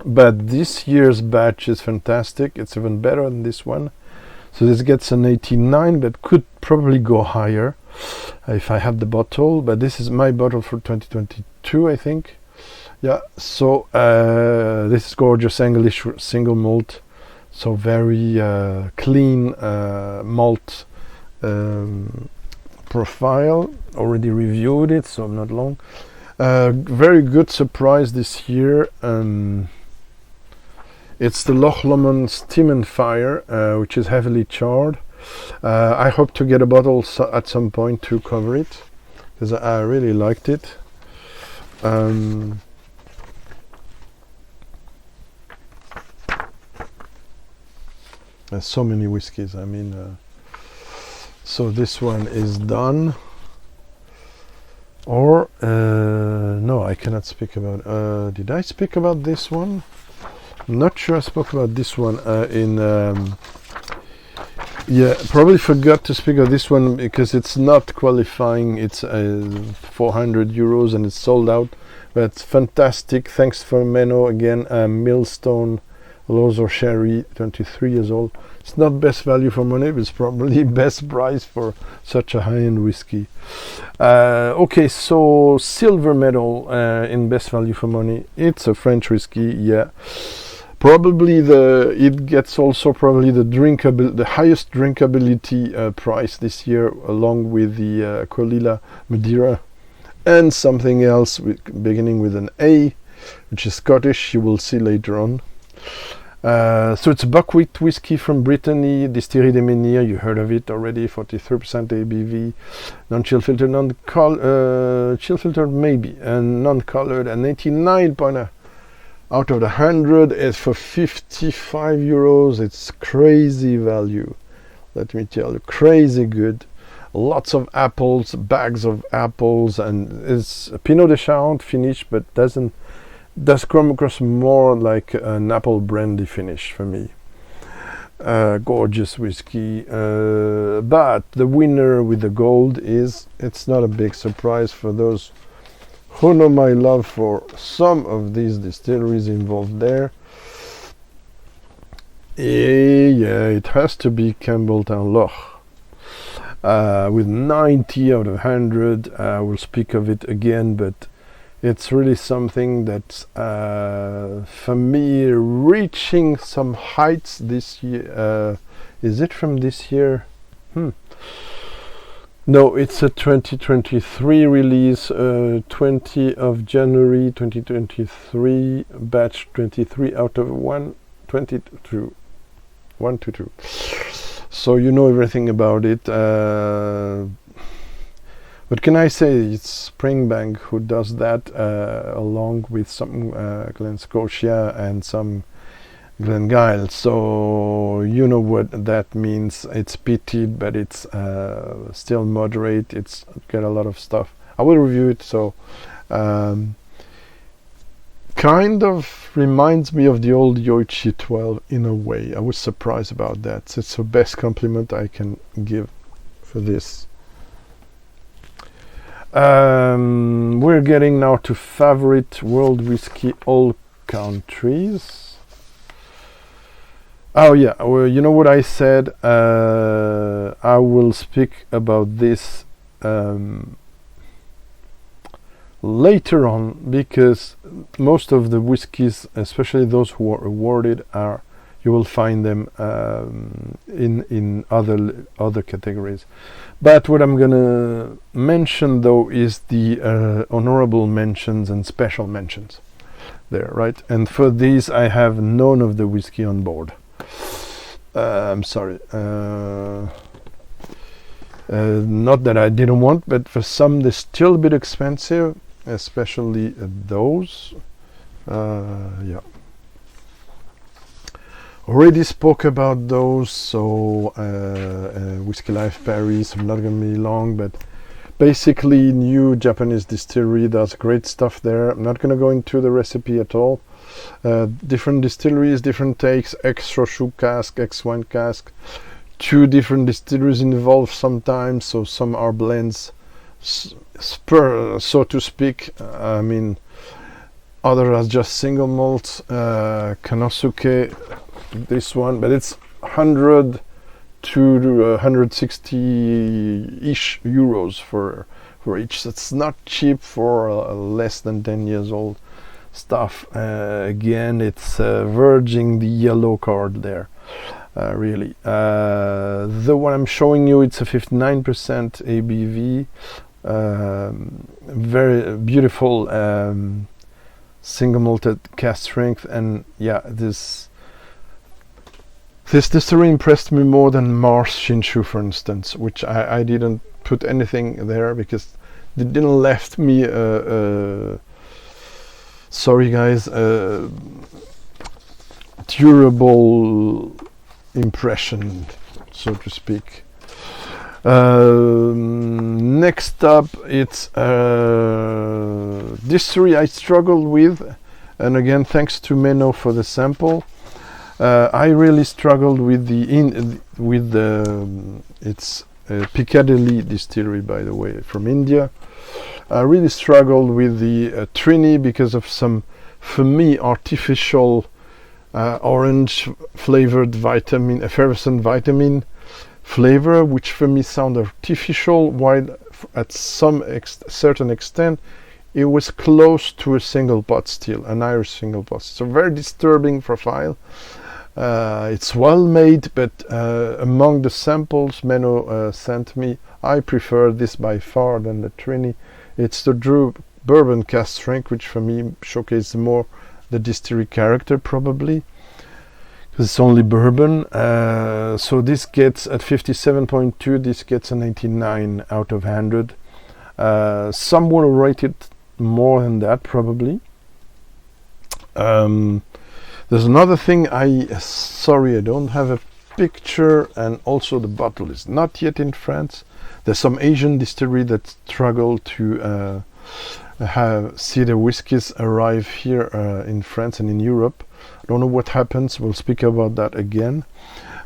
But this year's batch is fantastic. It's even better than this one. So this gets an 89, but could probably go higher. if I have the bottle, but this is my bottle for 2022, I think. Yeah, so this is gorgeous English single malt, so very clean malt profile. Already reviewed it, so I'm not long. Very good surprise this year. It's the Loch Lomond Steam and Fire, which is heavily charred. I hope to get a bottle at some point to cover it, because I really liked it. There's so many whiskies. I mean, so this one is done. Or no, I cannot speak about. Did I speak about this one? I'm not sure I spoke about this one yeah, probably forgot to speak of this one because it's not qualifying. It's 400 euros and it's sold out. But it's fantastic. Thanks for Menno again. Millstone Loser Sherry, 23 years old. It's not best value for money, but it's probably best price for such a high-end whiskey. Okay, so silver medal in best value for money. It's a French whiskey, yeah. Probably it gets also probably the highest drinkability price this year, along with the Colilla Madeira and something else beginning with an A, which is Scottish. You will see later on. So it's a buckwheat whiskey from Brittany, Distillery des Menhirs. You heard of it already. 43% ABV, non-chill filtered, chill filtered maybe, and non-colored, and 89 out of the 100 is for 55 euros. It's crazy value, let me tell you, crazy good. Lots of apples, bags of apples, and it's a Pinot de Charente finish, but does come across more like an apple brandy finish for me. Gorgeous whiskey, but the winner with the gold it's not a big surprise for those who know my love for some of these distilleries involved there. Yeah, it has to be Campbelltown Loch. With 90 out of 100. We'll speak of it again, but it's really something that's, for me, reaching some heights this year. Is it from this year? No, it's a 2023 release, 20 of January 2023, batch 23 out of 122. So you know everything about it. What can I say? It's Springbank who does that, along with some Glen Scotia and some Glengyle. So you know what that means. It's peated, but it's still moderate. It's got a lot of stuff. I will review it. So kind of reminds me of the old Yoichi 12 in a way. I was surprised about that. It's the best compliment I can give for this. We're getting now to favorite world whiskey, ALL Countries. Oh yeah, well, you know what I said, I will speak about this later on, because most of the whiskies, especially those who are awarded, you will find them in other categories. But what I'm gonna mention though is the honorable mentions and special mentions there, right? And for these I have none of the whiskey on board. I'm sorry, not that I didn't want, but for some they're still a bit expensive, especially those. Yeah, already spoke about those. So Whiskey Life Paris, I'm not gonna be long, but basically new Japanese distillery does great stuff there. I'm not gonna go into the recipe at all. Different distilleries, different takes, ex-Roshu cask, ex-wine cask, two different distilleries involved sometimes, so some are blends, so to speak. I mean, other as just single malt, Kanosuke, this one, but it's 100 to 160-ish euros for each. That's not cheap for less than 10 years old stuff. Again, it's verging the yellow card there. Really, the one I'm showing you, it's a 59% ABV, very beautiful single malted cask strength, and yeah, this distillery impressed me more than Mars Shinshu, for instance, which I didn't put anything there because they didn't left me sorry guys, durable impression, so to speak. Next up, it's distillery I struggled with, and again thanks to Menno for the sample. I really struggled with it's Piccadilly distillery, by the way, from India. I really struggled with the Trini because of some, for me, artificial orange flavored vitamin, effervescent vitamin flavor, which for me sound artificial, while at some certain extent it was close to a single pot still, an Irish single pot. So very disturbing profile. It's well made, but among the samples Menno sent me, I prefer this by far than the Trini. It's the Drew bourbon cask strength, which for me showcases more the distillery character, probably, because it's only bourbon. So this gets at 57.2, this gets a 99 out of 100. Some will rate it more than that, probably. There's another thing, sorry I don't have a picture, and also the bottle is not yet in France. There's some Asian distillery that struggle to see the whiskies arrive here in France and in Europe. I don't know what happens, we'll speak about that again.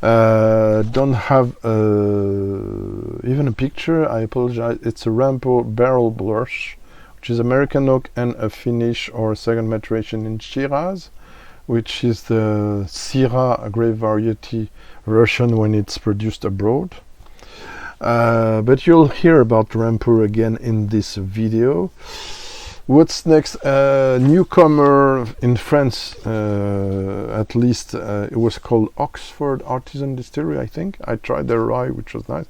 Don't have even a picture, I apologize. It's a Rampo Barrel Blush, which is American oak and a finish or a second maturation in Shiraz, which is the Syrah grape variety version when it's produced abroad. But you'll hear about Rampur again in this video. What's next? Newcomer in France, at least it was called Oxford Artisan Distillery, I think. I tried their rye, which was nice.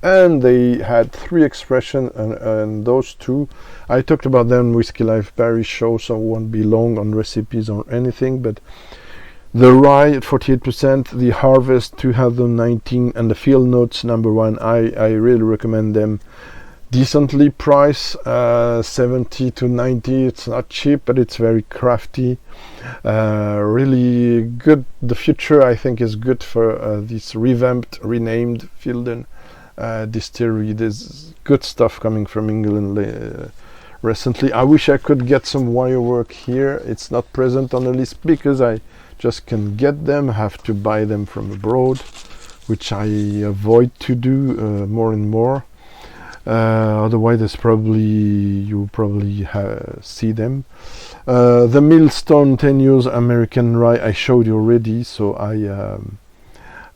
And they had 3 expressions, and those 2, I talked about them in Whiskey Life Barry show, so it won't be long on recipes or anything, but the rye at 48%, the harvest 2019, and the field notes #1, I really recommend them. Decently priced, 70 to 90. It's not cheap, but it's very crafty, really good. The future, I think, is good for this revamped, renamed Fielden distillery. There's good stuff coming from England recently. I wish I could get some wire work here. It's not present on the list because I just can get them, have to buy them from abroad, which I avoid to do more and more. Otherwise you'll probably see them. The Millstone 10 years American rye I showed you already, so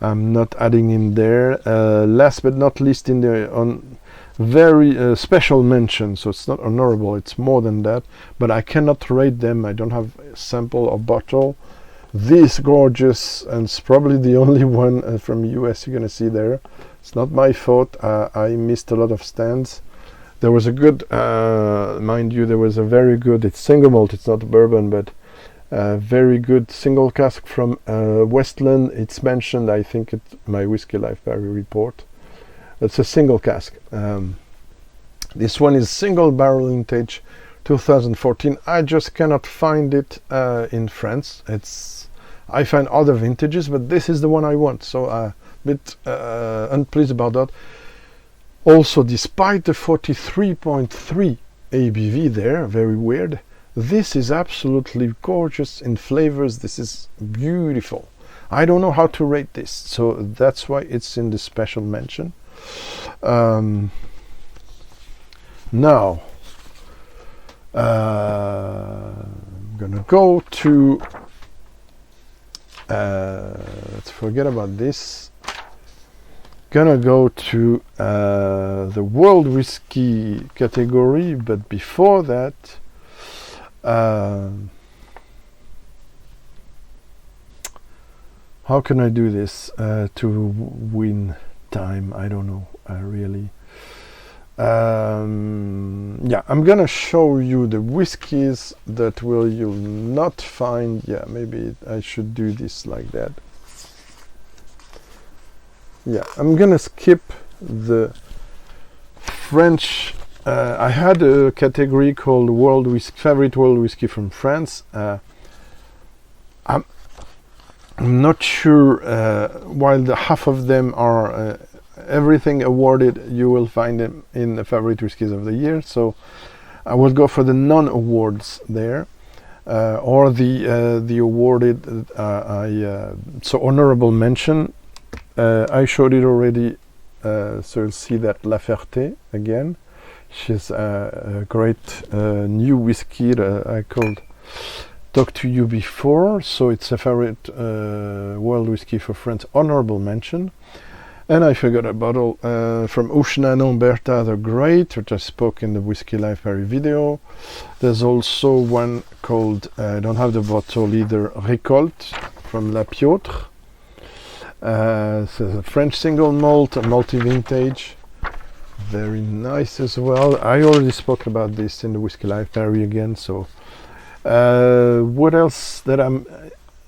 I'm not adding in there. Last but not least, in the on very special mention, so it's not honorable, it's more than that, but I cannot rate them. I don't have a sample or bottle. This gorgeous, and it's probably the only one from US you're gonna see there. It's not my fault, I missed a lot of stands. There was a good, mind you, there was a very good, it's single malt, it's not bourbon, but very good single cask from Westland. It's mentioned, I think, at my Whiskey Life Barry report. It's a single cask. This one is single barrel vintage 2014. I just cannot find it in France. I find other vintages, but this is the one I want, so a bit unpleased about that. Also, despite the 43.3 ABV there, very weird, this is absolutely gorgeous in flavors. This is beautiful. I don't know how to rate this, so that's why it's in the special mention. Now I'm gonna go to let's forget about this. gonna go to the world whiskey category, but before that, how can I do this to win time? I don't know, really. Yeah, I'm gonna show you the whiskies that you'll not find. Yeah, maybe I should do this like that. Yeah, I'm gonna skip the French. I had a category called World Whiskey, favorite world whiskey from France. I'm not sure. While the half of them are everything awarded, you will find them in the favorite whiskies of the year. So I will go for the non-awards there, or the awarded. So honorable mention. I showed it already, so you'll see that Laferté again. She's a great new whiskey that I talked to you before. So it's a favorite world whiskey for France, honorable mention. And I forgot a bottle from Ushnano Bertha the Great, which I spoke in the Whiskey Life Paris video. There's also one called, I don't have the bottle either, Récolte from La Piautre. It's a French single malt, a multi-vintage. Very nice as well. I already spoke about this in the Whiskey Life Paris again. So what else that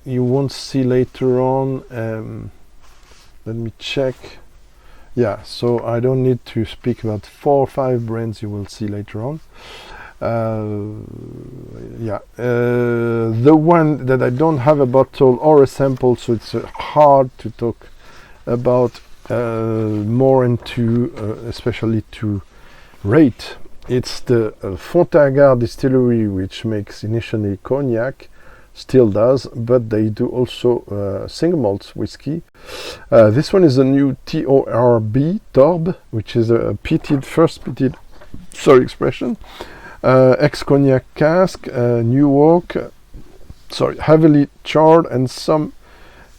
you won't see later on? Let me check. Yeah, so I don't need to speak about 4 or 5 brands you will see later on. Yeah, the one that I don't have a bottle or a sample, so it's hard to talk about more into, especially to rate. It's the Fontagar Distillery, which makes initially cognac, still does, but they do also single malt whiskey. This one is a new TORB, which is a peated, ex-cognac cask, new oak, heavily charred and some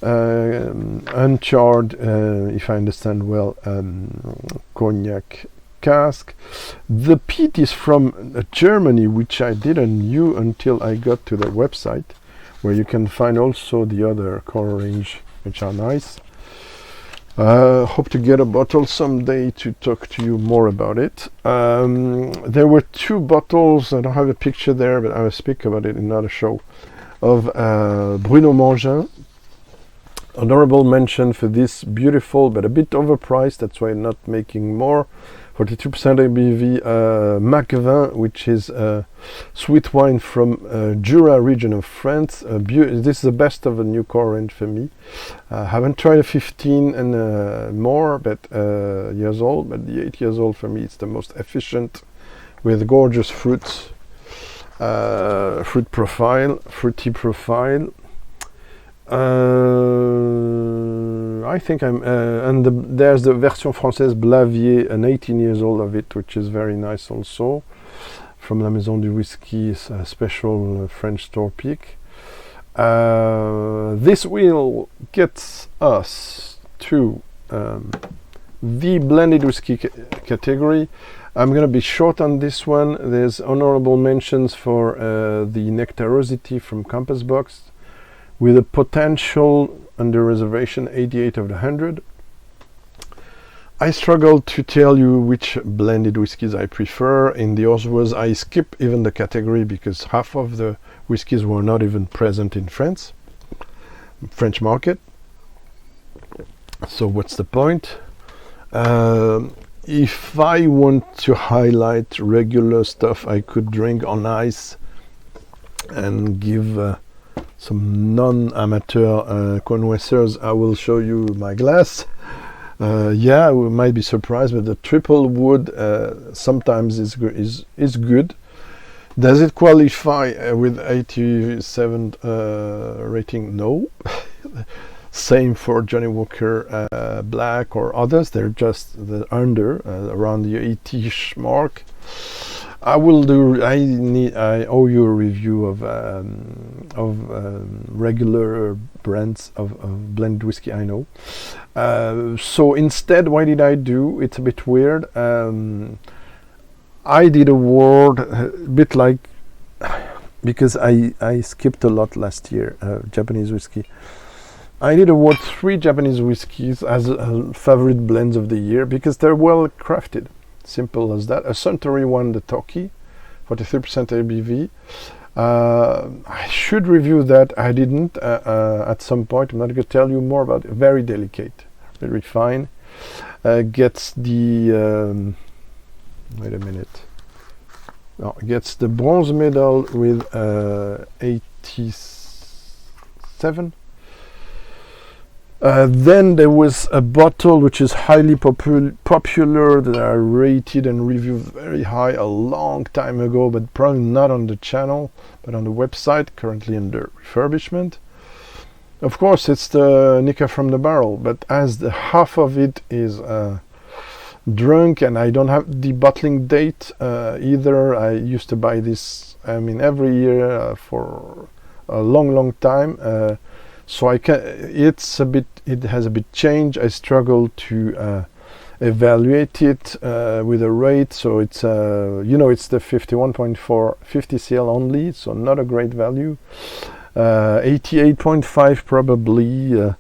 uncharred, if I understand well, cognac cask. The peat is from Germany, which I didn't know until I got to the website, where you can find also the other core range, which are nice. Hope to get a bottle someday to talk to you more about it. There were 2 bottles, I don't have a picture there, but I will speak about it in another show, of Bruno Mangin. Honorable mention for this beautiful but a bit overpriced, that's why I'm not making more, 42% ABV Mac-talla, which is sweet wine from Jura region of France. This is the best of a new core range for me. Haven't tried a 15 and more but years old, but the 8 years old for me it's the most efficient, with gorgeous fruits, fruity profile. I think there's the version française Blavier, an 18 years old of it, which is very nice also, from La Maison du Whisky, a special French store pick. This will get us to the blended whiskey category. I'm going to be short on this one. There's honorable mentions for the Nectarosity from Compass Box, with a potential under reservation 88 of the 100. I struggle to tell you which blended whiskies I prefer. In the others, I skip even the category because half of the whiskies were not even present in French market. So what's the point? If I want to highlight regular stuff I could drink on ice and give some non-amateur connoisseurs, I will show you my glass. Yeah, we might be surprised, but the triple wood sometimes is good. Does it qualify with 87 rating? No. Same for Johnny Walker Black or others. They're just under around the 80ish mark. I will do. I owe you a review of regular brands of blended whiskey. I know. So instead, what did I do? It's a bit weird. I did a word a bit like, because I skipped a lot last year, Japanese whiskey. I did award 3 Japanese whiskies as favorite blends of the year because they're well crafted. Simple as that. A Suntory one, the Toki, 43% ABV. I should review that. I didn't at some point. I'm not going to tell you more about it. Very delicate, very fine. Gets the wait a minute. No, gets the bronze medal with 87. Then there was a bottle which is highly popular that I rated and reviewed very high a long time ago, but probably not on the channel, but on the website, currently under refurbishment. Of course, it's the Nikka from the barrel, but as the half of it is drunk, and I don't have the bottling date either. I used to buy this, I mean, every year for a long time. So I can. It has a bit changed. I struggle to evaluate it with a rate. So it's it's the 51.4 50 cl only. So not a great value. 88.5 probably.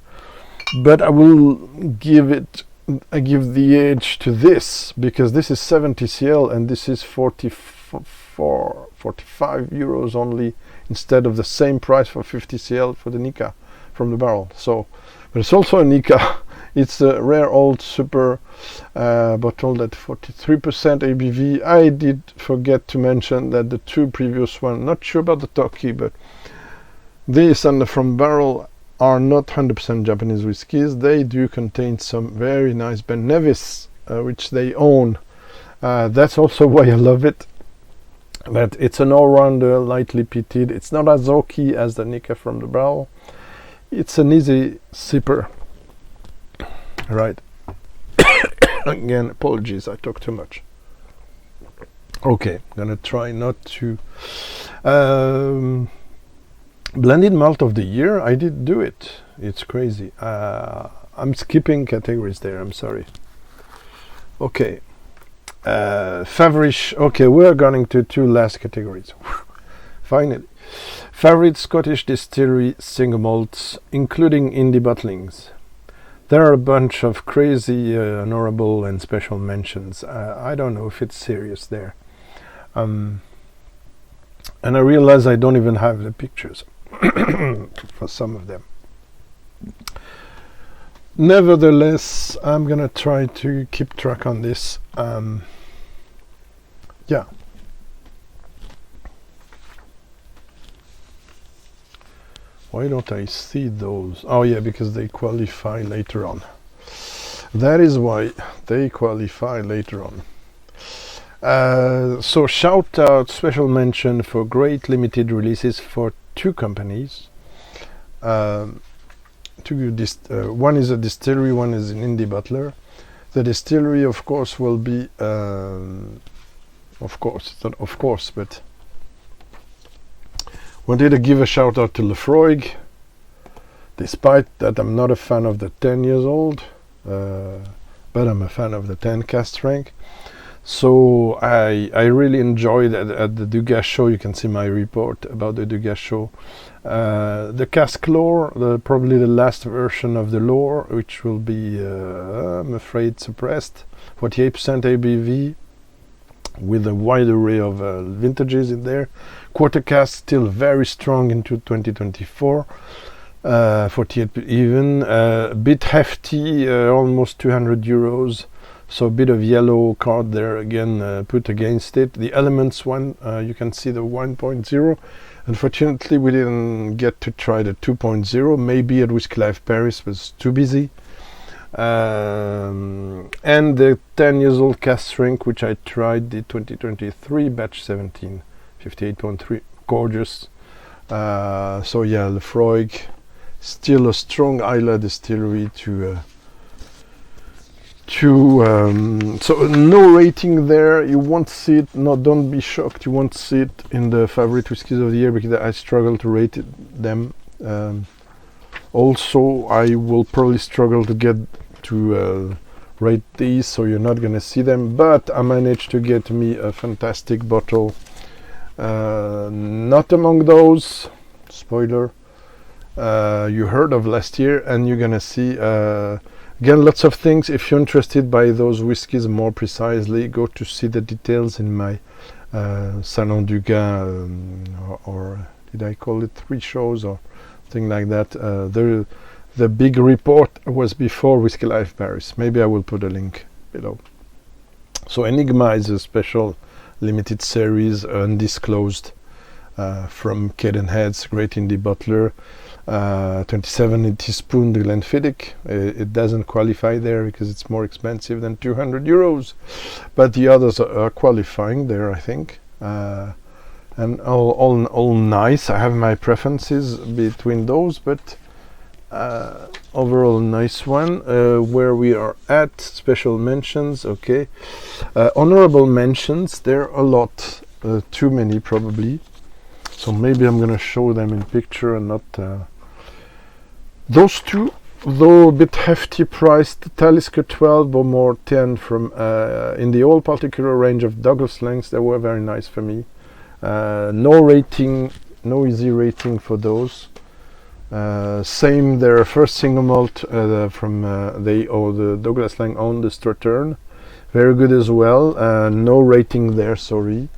But I will give it. I give the edge to this because this is 70 cl and this is 45 euros only instead of the same price for 50 cl for the Nikka from the barrel. So, but it's also a Nikka. It's a rare old super bottle at 43% ABV. I did forget to mention that the 2 previous one, not sure about the Toki, but this and the from barrel are not 100% Japanese whiskies. They do contain some very nice Ben Nevis, which they own. That's also why I love it. But it's an all-rounder, lightly peated. It's not as oaky as the Nikka from the barrel. It's an easy sipper. Right. Again, apologies, I talk too much. Okay, I'm gonna try not to. Blended malt of the year, I did do it. It's crazy. I'm skipping categories there, I'm sorry. Okay. Favorite. Okay, we're going to 2 last categories. Finally. Favorite Scottish Distillery Single Malts, including indie bottlings. There are a bunch of crazy, honorable and special mentions. I don't know if it's serious there. And I realize I don't even have the pictures for some of them. Nevertheless, I'm gonna try to keep track on this. Yeah. Why don't I see those? Oh yeah, because they qualify later on. That is why they qualify later on. So shout out, special mention for great limited releases for 2 companies. One is a distillery, one is an indie bottler. The distillery, of course, will be, but wanted to give a shout out to Laferté, despite that I'm not a fan of the 10 years old, but I'm a fan of the 10 cask strength. So I really enjoyed at the Dugas show. You can see my report about the Dugas show. The cask lore, probably the last version of the lore, which will be, I'm afraid, suppressed. 48% ABV, with a wide array of vintages in there. Quarter cask still very strong into 2024. 48 even, a bit hefty, almost 200 euros. So a bit of yellow card there again put against it. The Elements one, you can see the 1.0. Unfortunately, we didn't get to try the 2.0. Maybe at Whisky Life Paris was too busy. And the 10 years old cask strength, which I tried, the 2023 batch 17, 58.3, gorgeous. So yeah, Laferté, still a strong Islay distillery to so no rating there. You won't see it. No, don't be shocked. You won't see it in the favorite whiskies of the year because I struggle to rate them. Also, I will probably struggle to get to rate these, so you're not gonna see them. But I managed to get me a fantastic bottle. Not among those. Spoiler. You heard of last year, and you're gonna see. Again, lots of things. If you're interested by those whiskies more precisely, go to see the details in my Salon du Gain, or did I call it 3 shows or thing like that. The big report was before Whisky Life Paris. Maybe I will put a link below. So Enigma is a special limited series, undisclosed, from Cadenhead's great indie bottler. 27 teaspoon Glenfiddich. It doesn't qualify there because it's more expensive than €200, but the others are qualifying there, I think. And all nice. I have my preferences between those, but overall nice one. Where we are at, special mentions. Okay, honorable mentions. There are a lot, too many probably. So maybe I'm gonna show them in picture and not. Those two, though a bit hefty priced, Talisker 12 or more 10 from in the all particular range of Douglas lengths, they were very nice for me. No rating, no easy rating for those. Same, their first single malt from the Douglas Lang on the Strathern, very good as well. No rating there, sorry.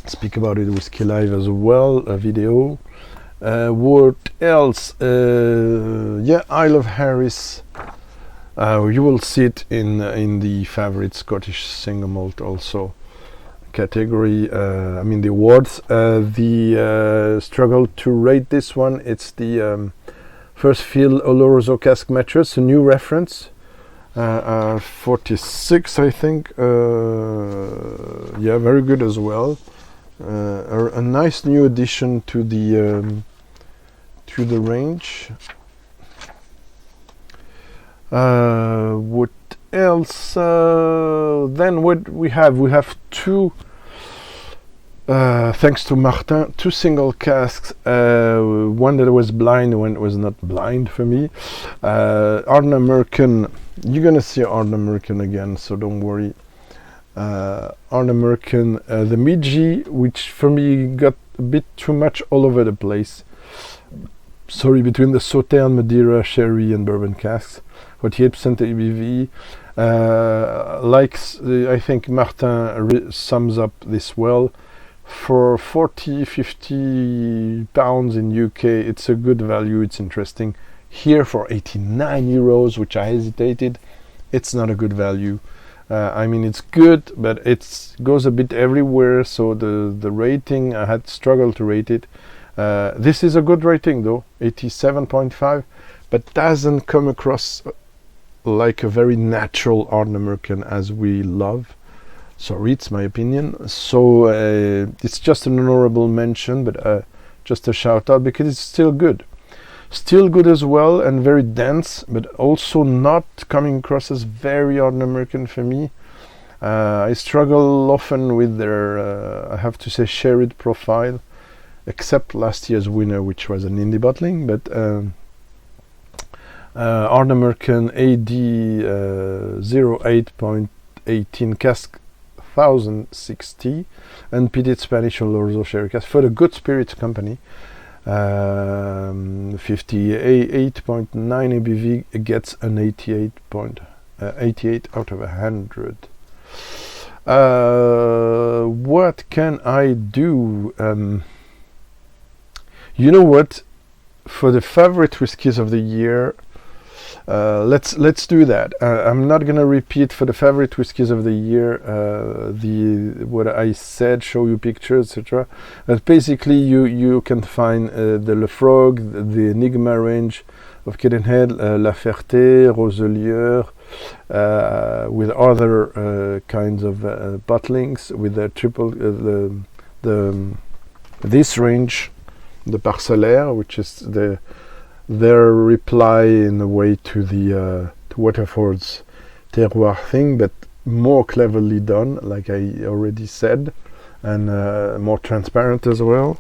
Speak about it with Whisky Live as well, a video. What else? Yeah, Isle of Harris. You will see it in the favorite Scottish single malt also category. I mean the awards. The struggle to rate this one. It's the first fill Oloroso cask mattress, a new reference. 46, I think. Yeah, very good as well. A nice new addition to the range. What else? Then what we have two, thanks to Martin, 2 single casks, one that was blind, one that was not blind for me. Ardnamurchan, you're gonna see Ardnamurchan again, so don't worry. Ardnamurchan, the Midgie, which for me got a bit too much all over the place. Sorry, between the Sauternes, Madeira, Sherry and Bourbon casks. 48% ABV. I think Martin sums up this well. For 40-50 pounds in UK, it's a good value, it's interesting. Here for €89, which I hesitated, it's not a good value. I mean, it's good, but it goes a bit everywhere, so the rating, I had struggled to rate it. This is a good rating though, 87.5, but doesn't come across like a very natural Ardnamurchan as we love. Sorry, it's my opinion. So it's just an honorable mention, but just a shout out because it's still good. Still good as well and very dense, but also not coming across as very Ardnamurchan for me. I struggle often with their, I have to say, sherried profile, except last year's winner, which was an indie bottling, but Ardnamurchan AD 08.18 cask 1060 and Petit Spanish Oloroso sherry cask for the Good Spirits Company. 58.9 ABV gets an 88 out of 100. What can I do? You know what? For the favorite whiskies of the year, let's do that. I'm not gonna repeat for the favorite whiskies of the year what I said, show you pictures, etc. But basically, you can find the Lefrogue, the Enigma range of Cadenhead, Laferté, Roselier, with other kinds of bottlings, with the triple this range, the Parcellaire, which is their reply in a way to the to Waterford's terroir thing, but more cleverly done, like I already said, and more transparent as well.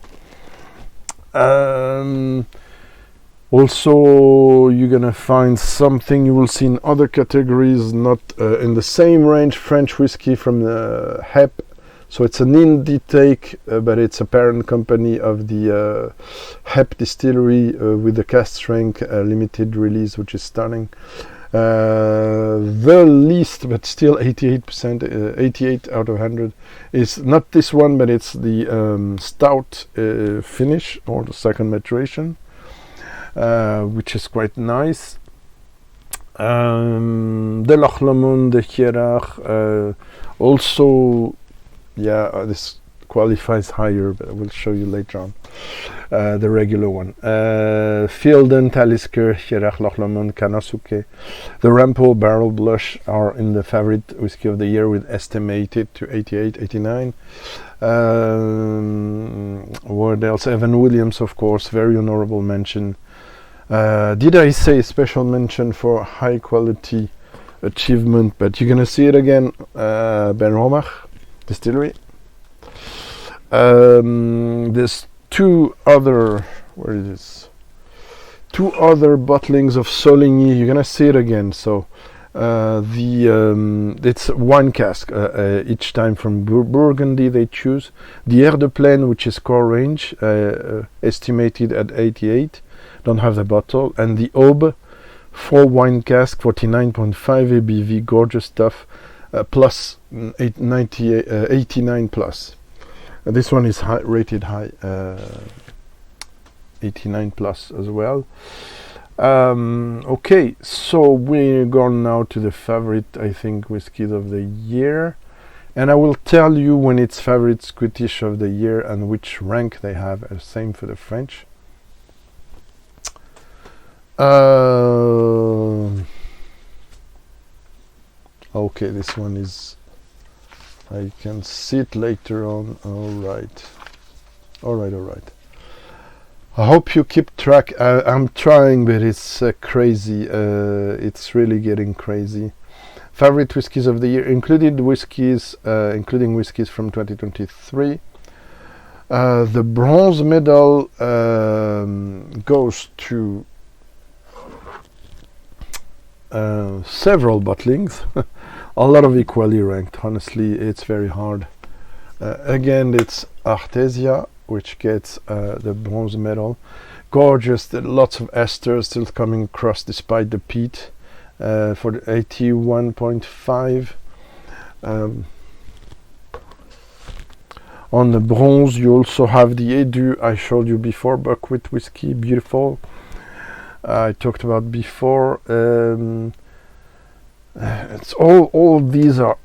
Also, you're gonna find something you will see in other categories, not in the same range, French whiskey from the HEP. So it's an indie take, but it's a parent company of the HEP distillery with the cask strength limited release, which is stunning. The least, but still 88%, 88 out of 100, is not this one, but it's the stout finish, or the second maturation, which is quite nice. De Loch Lomond, de Hierach, also, yeah, this qualifies higher, but I will show you later on. The regular one. Fielden, Talisker, Hierach, Loch Lomond, Kanasuke. The Rampo Barrel Blush are in the favorite whiskey of the year, with estimated to 88, 89. What else? Evan Williams, of course, very honorable mention. Did I say special mention for high quality achievement? But you're gonna see it again. Ben Romach Distillery. There's two other bottlings of Soligny. You're gonna see it again. So it's wine cask each time from Burgundy they choose. The Air de Plaine, which is core range, estimated at 88. Don't have the bottle. And the Aube, 4 wine cask, 49.5 ABV, gorgeous stuff, plus 89 plus. This one is rated high, 89 plus as well. Okay, so we're going now to the favorite, I think, whiskies of the year, and I will tell you when it's favorite Scottish of the year and which rank they have. Same for the French. Okay, this one is, I can see it later on. Alright. I hope you keep track. I'm trying, but it's crazy. It's really getting crazy. Favorite whiskies of the year, including whiskies from 2023. The bronze medal goes to several bottlings. A lot of equally ranked. Honestly, it's very hard. Again, it's Artesia, which gets the bronze medal. Gorgeous, lots of esters still coming across despite the peat, for the 81.5. On the bronze, you also have the Edu I showed you before, buckwheat whiskey, beautiful. I talked about before. It's all these are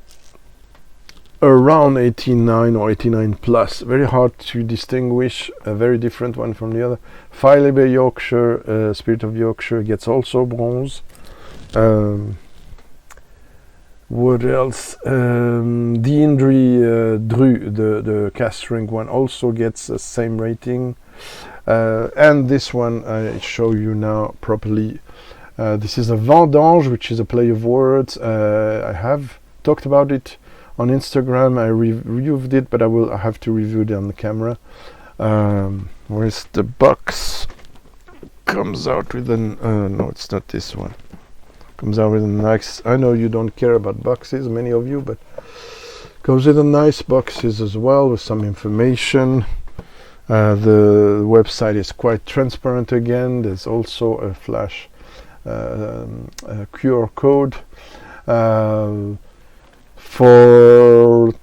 around 89 or 89 plus. Very hard to distinguish, a very different one from the other. Filebe Yorkshire, Spirit of Yorkshire, gets also bronze. What else? The Indri Dru, the cask strength one, also gets the same rating. And this one I show you now properly. This is a Vendange, which is a play of words. I have talked about it on Instagram. I reviewed it, but I have to review it on the camera. Where's the box? Comes out with an no, it's not this one. Comes out with a nice, I know you don't care about boxes, many of you, but comes with a nice boxes as well with some information. The website is quite transparent again. There's also a flash QR code. For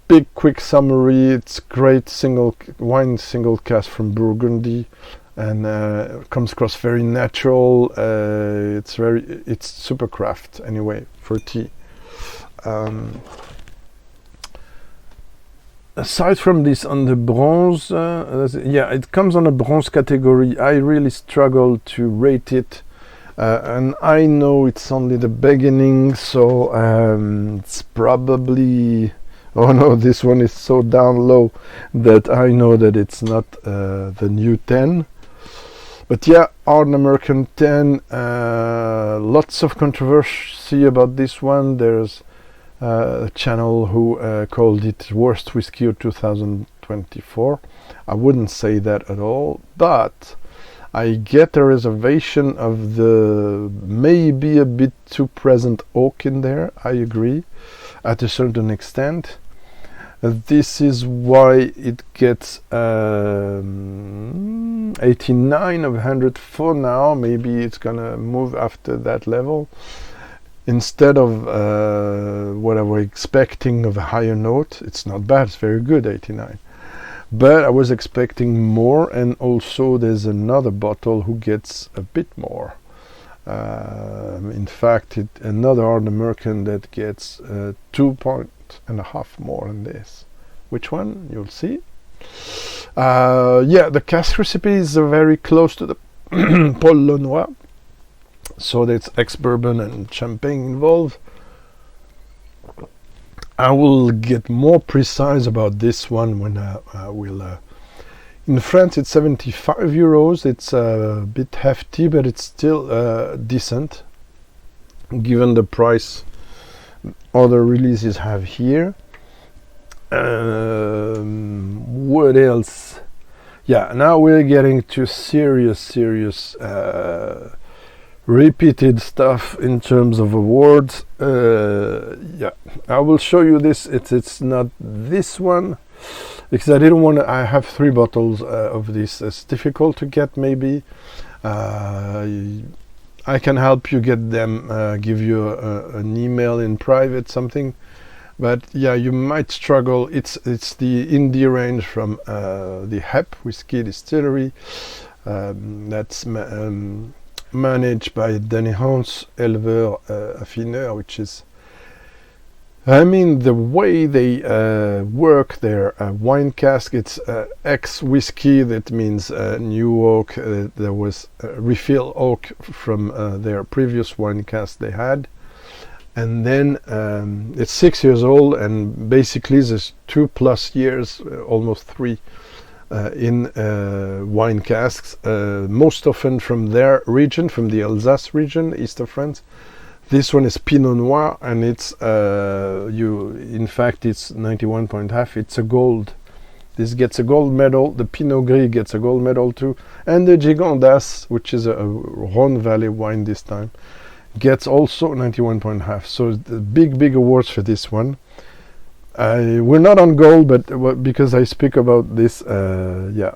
big quick summary, it's great single cask from Burgundy, and comes across very natural. It's super craft anyway for tea. Aside from this, on the bronze, it comes on a bronze category. I really struggle to rate it, and I know it's only the beginning, so it's probably, oh no, this one is so down low that I know that it's not the new 10. But yeah, Hard American 10, lots of controversy about this one. There's a channel who called it worst whiskey of 2024. I wouldn't say that at all, but I get a reservation of the maybe a bit too present oak in there. I agree, at a certain extent. This is why it gets 89 of 100 for now. Maybe it's gonna move after that level, instead of what I was expecting of a higher note. It's not bad, it's very good, 89. But I was expecting more, and also there's another bottle who gets a bit more. In fact, another Hard American that gets 2.5 more than this. Which one? You'll see. Yeah, the cask recipes are very close to the Paul Lenoir. So there's ex-bourbon and champagne involved. I will get more precise about this one when I will... in France it's 75 euros. It's a bit hefty, but it's still decent, given the price other releases have here. What else? Yeah, now we're getting to serious repeated stuff in terms of awards. Yeah, I will show you this. It's not this one, because I didn't want to. I have 3 bottles of this. It's difficult to get. Maybe I can help you get them, give you an email in private, something. But yeah, you might struggle. It's the indie range from the HEP Whiskey Distillery. That's managed by Danny Hans, éleveur affineur, which is, I mean, the way they work their wine cask. It's ex-whiskey. That means new oak. There was refill oak from their previous wine cask they had. And then it's 6 years old, and basically there's 2+ years, almost 3, in wine casks, most often from their region, from the Alsace region, east of France. This one is Pinot Noir, and it's in fact it's 91.5. It's a gold. This gets a gold medal. The Pinot Gris gets a gold medal too, and the Gigondas, which is a Rhone Valley wine this time, gets also 91.5. So the big awards for this one. We're not on gold, but because I speak about this, yeah.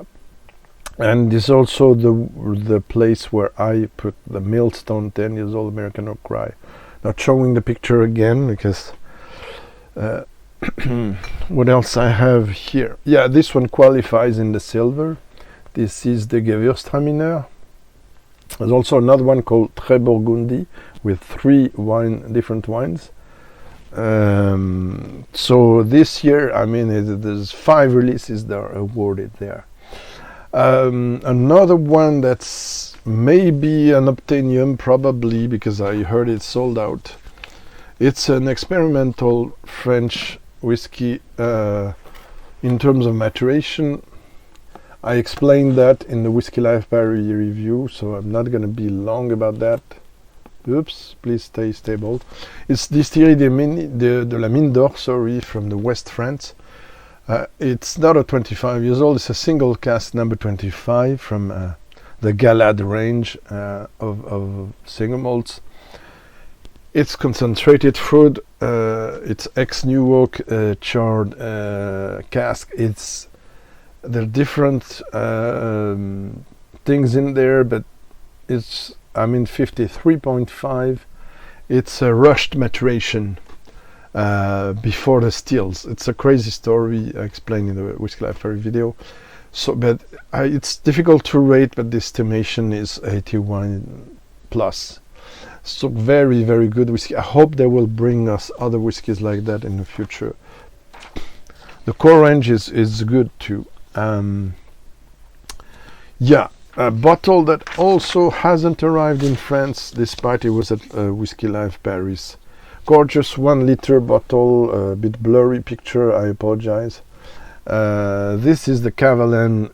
And this is also the place where I put the Millstone 10 years old American Oak Rye. Not showing the picture again, because what else I have here? Yeah, this one qualifies in the silver. This is the Gewürztraminer. There's also another one called Très Burgundy with 3 different wines. So this year, I mean, there's 5 releases that are awarded there. Another one that's maybe an Unobtainium, probably, because I heard it sold out. It's an experimental French whiskey in terms of maturation. I explained that in the Whiskey Life Barry review, so I'm not going to be long about that. Oops, please stay stable. It's Distillerie de la Mine d'Or, sorry, from the West France. It's not a 25 years old. It's a single cask number 25 from the Galad range of single malts. It's concentrated fruit. It's ex-new oak charred cask. There are different things in there, but it's, I mean, 53.5. It's a rushed maturation before the stills. It's a crazy story. I explained in the Whiskey Life Fairy video. So, but it's difficult to rate, but the estimation is 81 plus. So very good whiskey. I hope they will bring us other whiskies like that in the future. The core range is good too. Yeah, a bottle that also hasn't arrived in France, despite it was at Whiskey Life Paris. Gorgeous 1 liter bottle, a bit blurry picture, I apologize. This is the Cavalan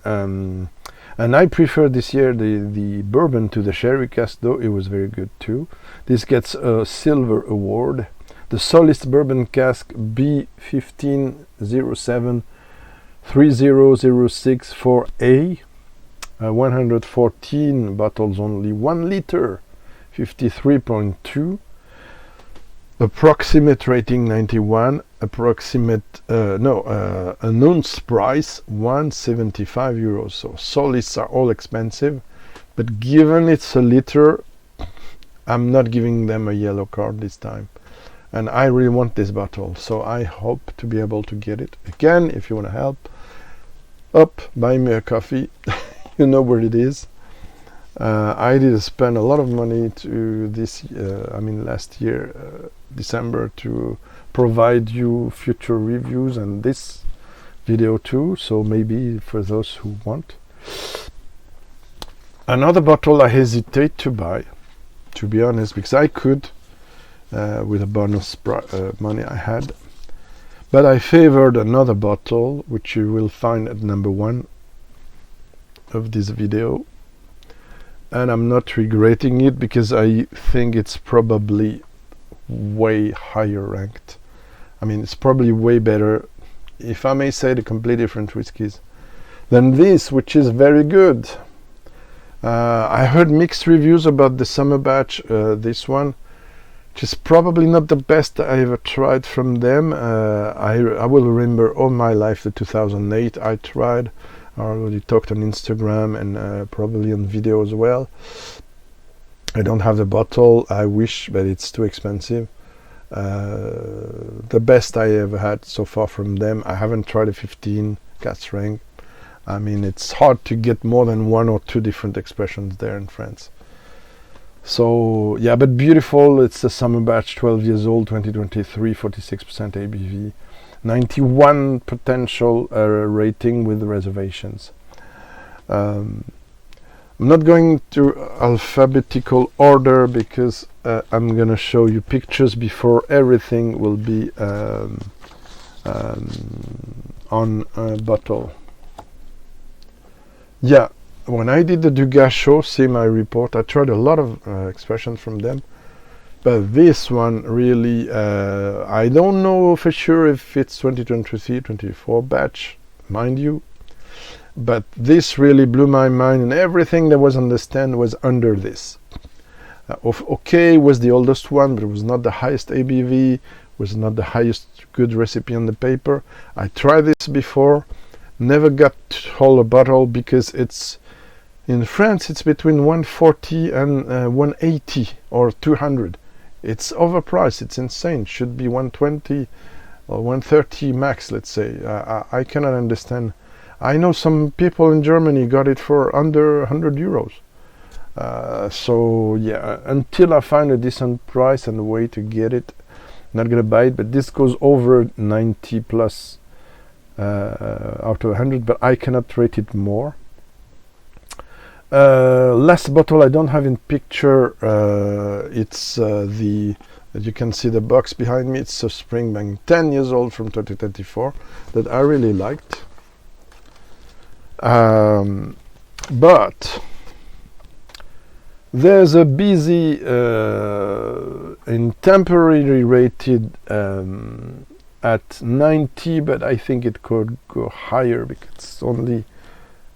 And I prefer this year the bourbon to the sherry cask, though it was very good too. This gets a silver award. The Solis Bourbon Cask B1507 30064A, 114 bottles only, 1 liter, 53.2. Approximate rating 91, an ounce price 175 euros. So Solis are all expensive, but given it's a liter, I'm not giving them a yellow card this time. And I really want this bottle, so I hope to be able to get it. Again, if you want to help, buy me a coffee. You know where it is. I did spend a lot of money to last year, December, to provide you future reviews and this video too, so maybe for those who want. Another bottle I hesitate to buy, to be honest, because I could with a bonus money I had, but I favored another bottle which you will find at number 1 of this video, and I'm not regretting it because I think it's probably way higher ranked. I mean, it's probably way better, if I may say, the completely different whiskies than this, which is very good. I heard mixed reviews about the summer batch, this one, which is probably not the best I ever tried from them. I will remember all my life the 2008 I tried. I already talked on Instagram and probably on video as well. I don't have the bottle, I wish, but it's too expensive. The best I ever had so far from them. I haven't tried a 15 cask strength. I mean, it's hard to get more than 1 or 2 different expressions there in France. So yeah, but beautiful. It's a summer batch, 12 years old, 2023, 46% ABV, 91 potential rating with reservations. I'm not going to alphabetical order because I'm gonna show you pictures before everything will be on a bottle. Yeah, when I did the Dugas show, see my report, I tried a lot of expressions from them, but this one really, I don't know for sure if it's 2023, 24 batch, mind you, but this really blew my mind, and everything that was on the stand was under this. Okay, was the oldest one, but it was not the highest ABV, was not the highest good recipe on the paper. I tried this before, never got whole a bottle because it's, in France it's between 140 and 180 or 200. It's overpriced, it's insane. Should be 120 or 130 max, let's say. I cannot understand. I know some people in Germany got it for under 100 euros. So yeah, until I find a decent price and a way to get it, I'm not gonna buy it. But this goes over 90 plus out of 100, but I cannot rate it more. Last bottle I don't have in picture. It's as you can see the box behind me. It's a Springbank 10 years old from 2024 that I really liked. But there's a busy in temporary rated at 90, but I think it could go higher because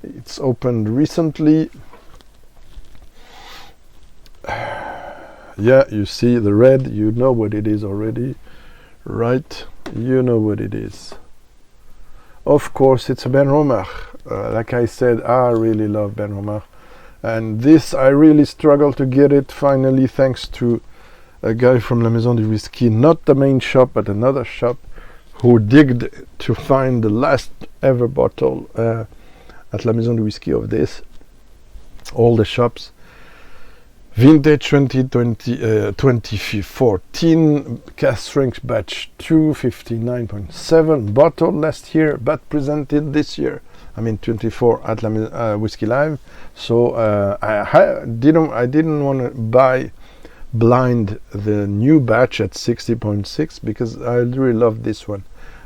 it's opened recently. Yeah, you see the red, you know what it is already, right? You know what it is. Of course, it's a Ben Romach. Like I said, I really love Ben Romach, and this I really struggled to get it finally, thanks to a guy from La Maison du Whisky, not the main shop but another shop, who digged to find the last ever bottle at La Maison du Whisky of this. All the shops. Vintage 2014 cask strength batch 259.7 bottle last year, but presented this year. I mean 24 at La Whisky Live. So I didn't want to buy blind the new batch at 60.6 because I really love this one.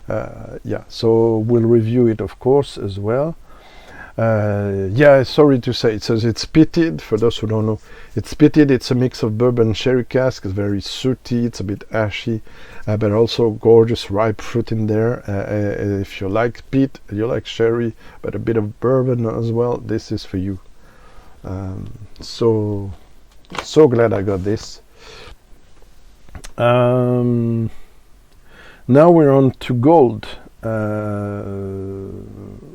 Yeah, so we'll review it of course as well. Yeah, sorry to say, it says it's peated. For those who don't know, it's peated. It's a mix of bourbon sherry cask. It's very sooty, it's a bit ashy, but also gorgeous ripe fruit in there. If you like peat, you like sherry, but a bit of bourbon as well, this is for you. So glad I got this. Now we're on to gold.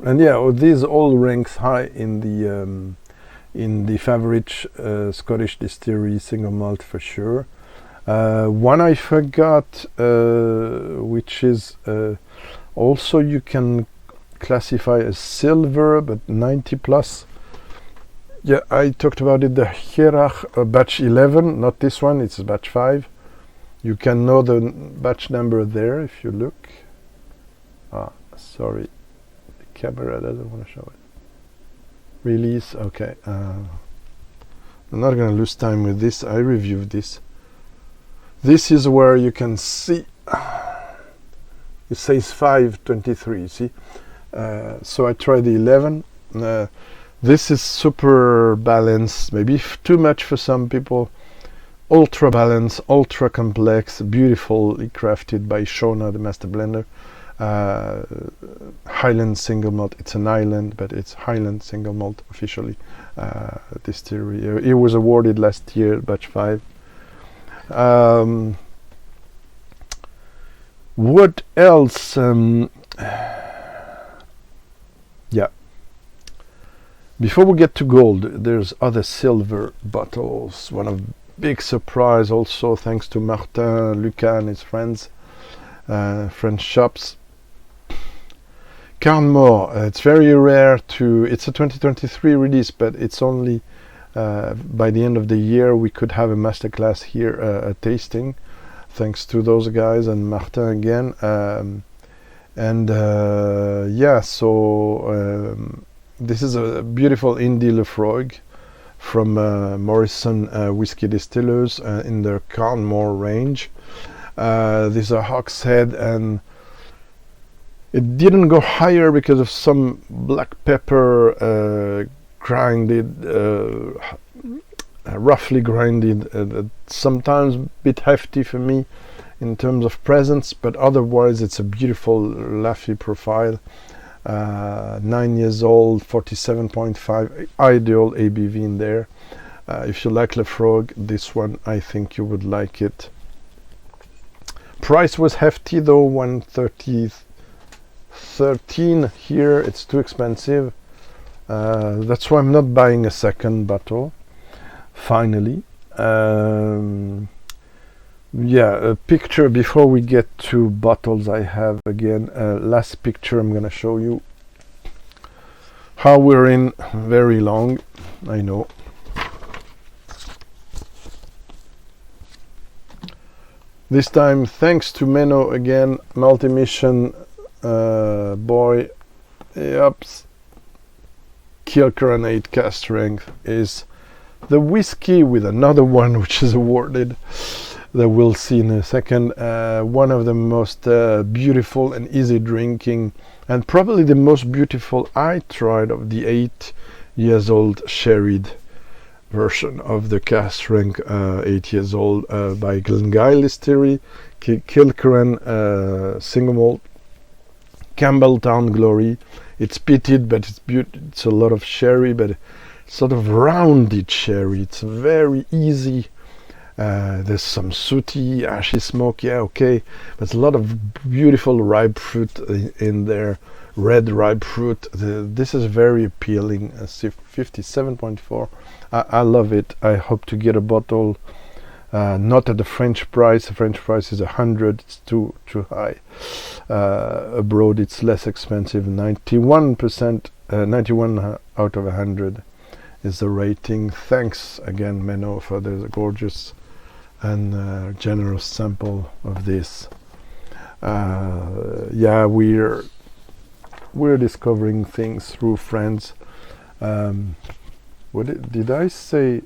And yeah, these all ranks high in the favorite Scottish Distillery Single Malt for sure. One I forgot, which is also you can classify as silver, but 90 plus. Yeah, I talked about it, the Hierach batch 11, not this one, it's batch 5. You can know the batch number there if you look. Sorry, the camera doesn't want to show it. Release, okay. I'm not going to lose time with this. I reviewed this. This is where you can see it says 523, see? So I tried the 11. This is super balanced, maybe too much for some people. Ultra balanced, ultra complex, beautifully crafted by Shona, the master blender. Highland Single Malt. It's an island, but it's Highland Single Malt officially. Distillery. It was awarded last year, batch 5. What else? Yeah. Before we get to gold, there's other silver bottles. One of big surprise also, thanks to Martin, Lucas and his friends, French shops. Carnmore, it's very rare to, it's a 2023 release, but it's only by the end of the year we could have a masterclass here, a tasting, thanks to those guys and Martin again. Yeah, so this is a beautiful Indie Lefroy from Morrison Whiskey Distillers in their Carnmore range. These are Hogshead, and it didn't go higher because of some black pepper grinded, roughly grinded, sometimes a bit hefty for me in terms of presence, but otherwise it's a beautiful Laffy profile. 9 years old, 47.5, ideal ABV in there. If you like Lefroy, this one I think you would like it. Price was hefty though, 113 here. It's too expensive. That's why I'm not buying a second bottle. Finally, yeah, a picture before we get to bottles. I have again last picture I'm gonna show you how we're in very long, I know. This time thanks to Menno again, multi-mission boy. Yups. Kilkerran 8 cast strength is the whiskey with another one which is awarded that we'll see in a second. One of the most beautiful and easy drinking, and probably the most beautiful I tried of the 8 years old sherried version of the cask strength 8 years old by Glengyle Distillery, Kilkerran Single Malt, Campbelltown Glory. It's peated, but it's a lot of sherry, but sort of rounded sherry. It's very easy. There's some sooty, ashy smoke, yeah, okay, but a lot of beautiful ripe fruit in there, red ripe fruit. This is very appealing. 57.4. I love it. I hope to get a bottle, not at the French price. The French price is 100. It's too high. Abroad it's less expensive. 91%, 91 out of 100 is the rating. Thanks again, Menno, for the gorgeous and generous sample of this. Yeah, we're discovering things through friends. What did I say?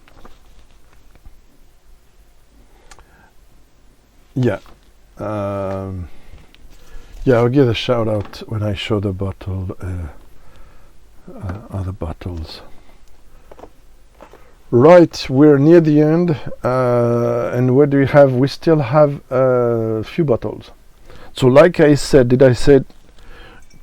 Yeah. Yeah, I'll give a shout out when I show the bottle. other bottles. Right, we're near the end, and what do we have? We still have a few bottles. So like I said,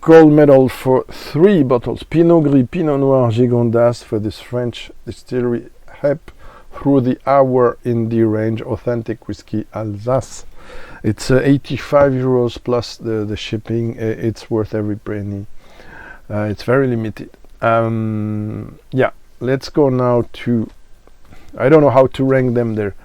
gold medal for 3 bottles. Pinot Gris, Pinot Noir, Gigondas for this French distillery HEP through the hour indie range authentic whiskey Alsace. It's 85 euros plus the shipping. It's worth every penny. It's very limited. Yeah, let's go now to, I don't know how to rank them. They're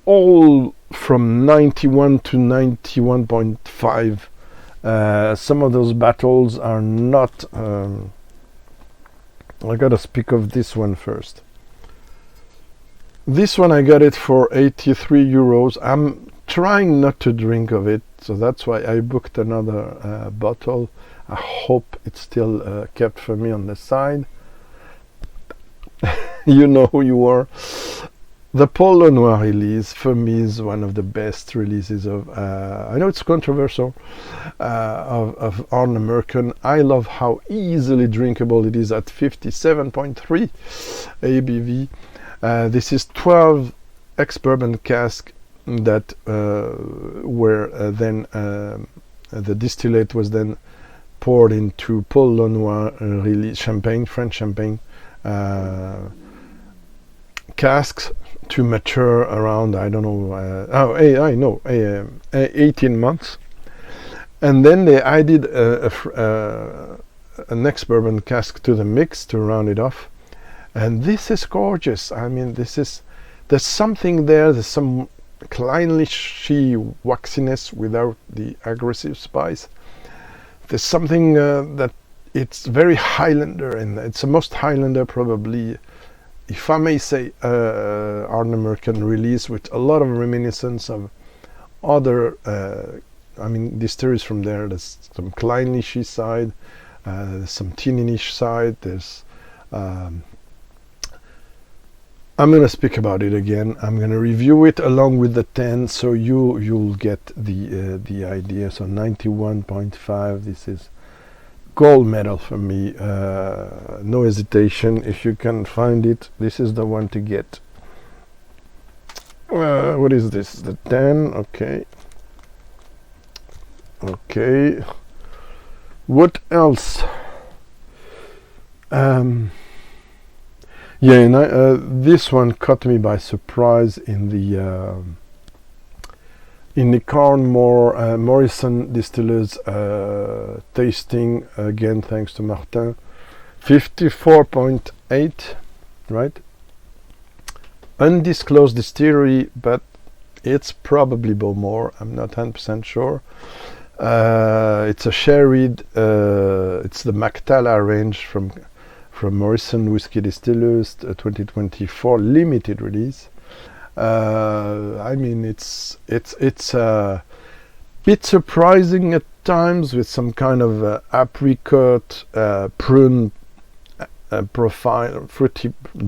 all from 91 to 91.5. Some of those battles are not. I gotta speak of this one first. This one I got it for 83 euros. I'm trying not to drink of it, so that's why I booked another bottle. I hope it's still kept for me on the side. You know who you are. The Polo Noir release for me is one of the best releases of, I know it's controversial, of Unobtainium. I love how easily drinkable it is at 57.3 ABV. This is 12 ex-bourbon casks that were then, the distillate was then poured into Polo Noir release champagne, French champagne casks to mature around, I don't know, 18 months. And then they added an ex-bourbon cask to the mix to round it off. And this is gorgeous. I mean, there's something there, there's some cleanly-shy waxiness without the aggressive spice. There's something that it's very Highlander, and it's the most Highlander probably, if I may say, Unobtainium release, with a lot of reminiscence of other, I mean, distilleries from there. There's some cleanly-shy side, there's some tanninish side, there's I'm going to speak about it again. I'm going to review it along with the 10, so you'll get the idea. So 91.5. This is gold medal for me. No hesitation. If you can find it, this is the one to get. What is this? The 10. Okay. Okay. What else? Yeah, and this one caught me by surprise in the Carnmore Morrison Distillers tasting, again thanks to Martin. 54.8, right? Undisclosed distillery, but it's probably Bowmore. I'm not 100% sure. It's a sherried. It's the mac-talla range from Morrison Whiskey Distillers, 2024 limited release. I mean, it's a bit surprising at times, with some kind of apricot, prune profile,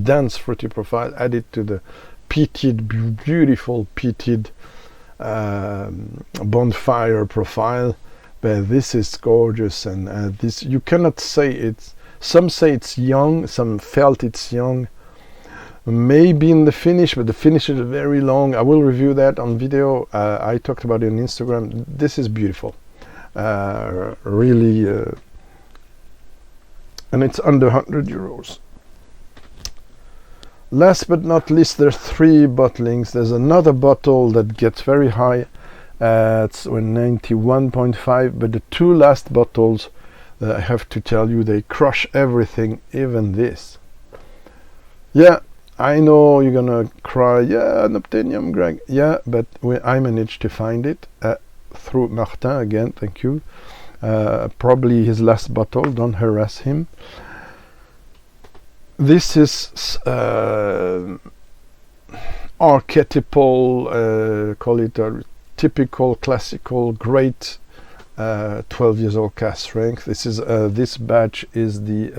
dense fruity profile added to the peated, beautiful peated bonfire profile. But this is gorgeous, and this, you cannot say it's. Some say it's young, some felt it's young. Maybe in the finish, but the finish is very long. I will review that on video. I talked about it on Instagram. This is beautiful. Really, and it's under 100 euros. Last but not least, there's 3 bottlings. There's another bottle that gets very high. It's 91.5, but the 2 last bottles, I have to tell you, they crush everything, even this. Yeah, I know you're gonna cry, yeah, Unobtainium, Greg. Yeah, but I managed to find it through Martin again, thank you. Probably his last bottle, don't harass him. This is archetypal, call it a typical, classical, great 12 years old cask strength. This is this batch is the